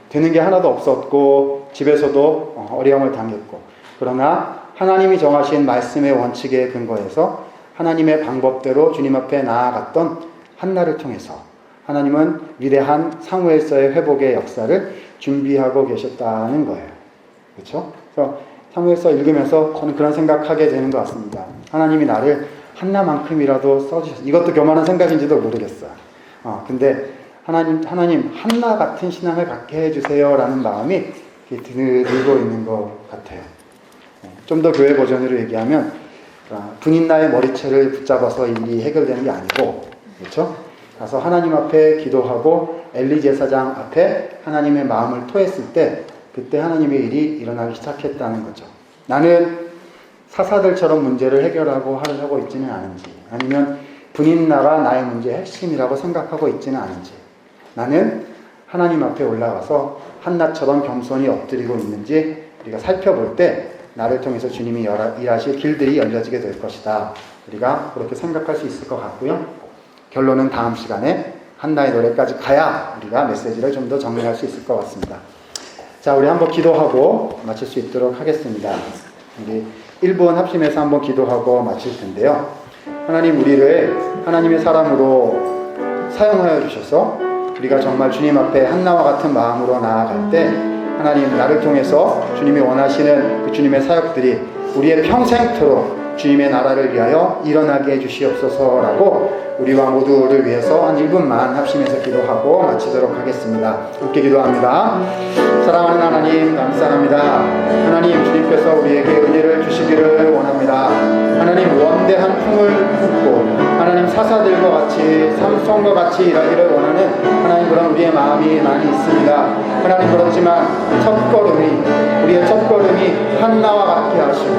되는 게 하나도 없었고 집에서도 어려움을 당했고 그러나 하나님이 정하신 말씀의 원칙에 근거해서 하나님의 방법대로 주님 앞에 나아갔던 한나를 통해서 하나님은 위대한 사무엘서의 회복의 역사를 준비하고 계셨다는 거예요. 그렇죠? 그래서 사무엘서 읽으면서 저는 그런 생각하게 되는 것 같습니다. 하나님이 나를 한나만큼이라도 써주셨어요. 이것도 교만한 생각인지도 모르겠어요. 근데 하나님 한나 같은 신앙을 갖게 해주세요 라는 마음이 들고 있는 것 같아요. 좀 더 교회 버전으로 얘기하면 분인나의 머리채를 붙잡아서 일이 해결되는 게 아니고 그렇죠? 가서 하나님 앞에 기도하고 엘리 제사장 앞에 하나님의 마음을 토했을 때 그때 하나님의 일이 일어나기 시작했다는 거죠. 나는 사사들처럼 문제를 해결하고 하려고 있지는 않은지 아니면 분인나가 나의 문제의 핵심이라고 생각하고 있지는 않은지 나는 하나님 앞에 올라가서 한나처럼 겸손히 엎드리고 있는지 우리가 살펴볼 때 나를 통해서 주님이 일하실 길들이 열려지게 될 것이다. 우리가 그렇게 생각할 수 있을 것 같고요. 결론은 다음 시간에 한나의 노래까지 가야 우리가 메시지를 좀 더 정리할 수 있을 것 같습니다. 자, 우리 한번 기도하고 마칠 수 있도록 하겠습니다. 우리 1분 합심해서 한번 기도하고 마칠 텐데요. 하나님 우리를 하나님의 사람으로 사용하여 주셔서 우리가 정말 주님 앞에 한나와 같은 마음으로 나아갈 때 하나님 나를 통해서 주님이 원하시는 그 주님의 사역들이 우리의 평생토록 주님의 나라를 위하여 일어나게 해주시옵소서라고 우리와 모두를 위해서 한 1분만 합심해서 기도하고 마치도록 하겠습니다. 함께 기도합니다. 사랑하는 하나님 감사합니다. 하나님 주님께서 우리에게 은혜를 주시기를 원합니다. 하나님 원대한 품을 품고 하나님 사사들과 같이 삼손과 같이 일하기를 원하는 하나님 그런 우리의 마음이 많이 있습니다. 하나님 그렇지만 우리의 첫걸음이 한나와 같게 하시고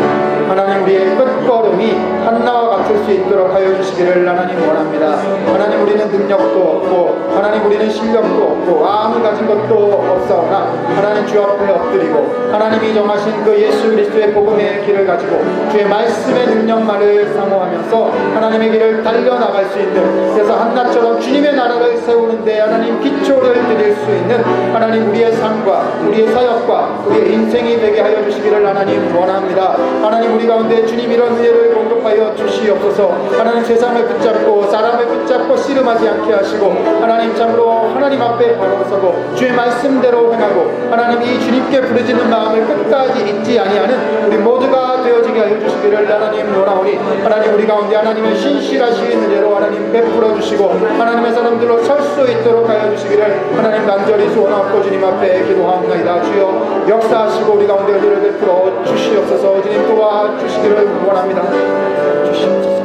하나님 우리의 끝걸음이 한나와 같을 수 있도록 하여 주시기를 하나님 원합니다. 하나님 우리는 능력도 없고 하나님 우리는 실력도 없고 아무 가진 것도 없사오나 하나님 주 앞에 엎드리고 하나님이 정하신 그 예수 그리스도의 복음의 길을 가지고 주의 말씀의 능력만을 사모하면서 하나님의 길을 달려나갈 수 있는, 그래서 한나처럼 주님의 나라를 세우는데 하나님 기초를 드릴 수 있는 하나님 우리의 삶과 우리의 사역과 우리의 인생이 되게 하여 주시기를 하나님 원합니다. 하나님 우리 가운데 주님 이런 은혜를 공급하여 주시옵소서. 하나님 세상을 붙잡고 사람을 붙잡고 씨름하지 않게 하시고 하나님 참으로 하나님 앞에 바로 서고 주의 말씀대로 행하고 하나님 이 주님께 부르짖는 마음을 끝까지 잊지 아니하는 우리 모두가 되어지게 하여 주시기를 하나님 원하오니 하나님 우리 가운데 하나님의 신실하신 은혜로 하나님 베풀어 주시고 하나님의 사람들로 설 수 있도록 하여 주시기를 하나님 간절히 소원하고 주님 앞에 기도하옵나이다. 주여 역사하시고 우리 가운데 은혜를 베풀어 주시옵소서. 주님 도와주시기를 원합니다. 주시옵소서.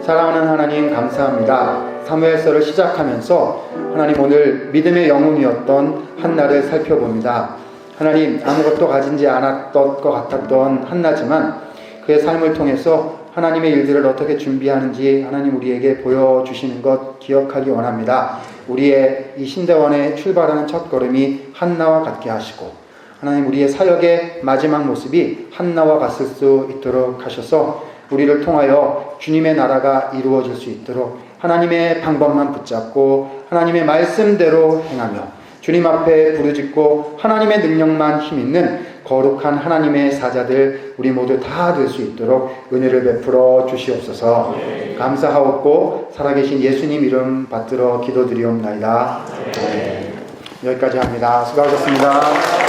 사랑하는 하나님 감사합니다. 사무엘서를 시작하면서 하나님 오늘 믿음의 영웅이었던 한나를 살펴봅니다. 하나님 아무것도 가진지 않았던 것 같았던 한나지만 그의 삶을 통해서 하나님의 일들을 어떻게 준비하는지 하나님 우리에게 보여주시는 것 기억하기 원합니다. 우리의 이 신대원에 출발하는 첫 걸음이 한나와 같게 하시고 하나님 우리의 사역의 마지막 모습이 한나와 같을 수 있도록 하셔서 우리를 통하여 주님의 나라가 이루어질 수 있도록 하나님의 방법만 붙잡고 하나님의 말씀대로 행하며 주님 앞에 부르짖고 하나님의 능력만 힘있는 거룩한 하나님의 사자들 우리 모두 다 될 수 있도록 은혜를 베풀어 주시옵소서. 감사하옵고 살아계신 예수님 이름 받들어 기도드리옵나이다. 여기까지 합니다. 수고하셨습니다.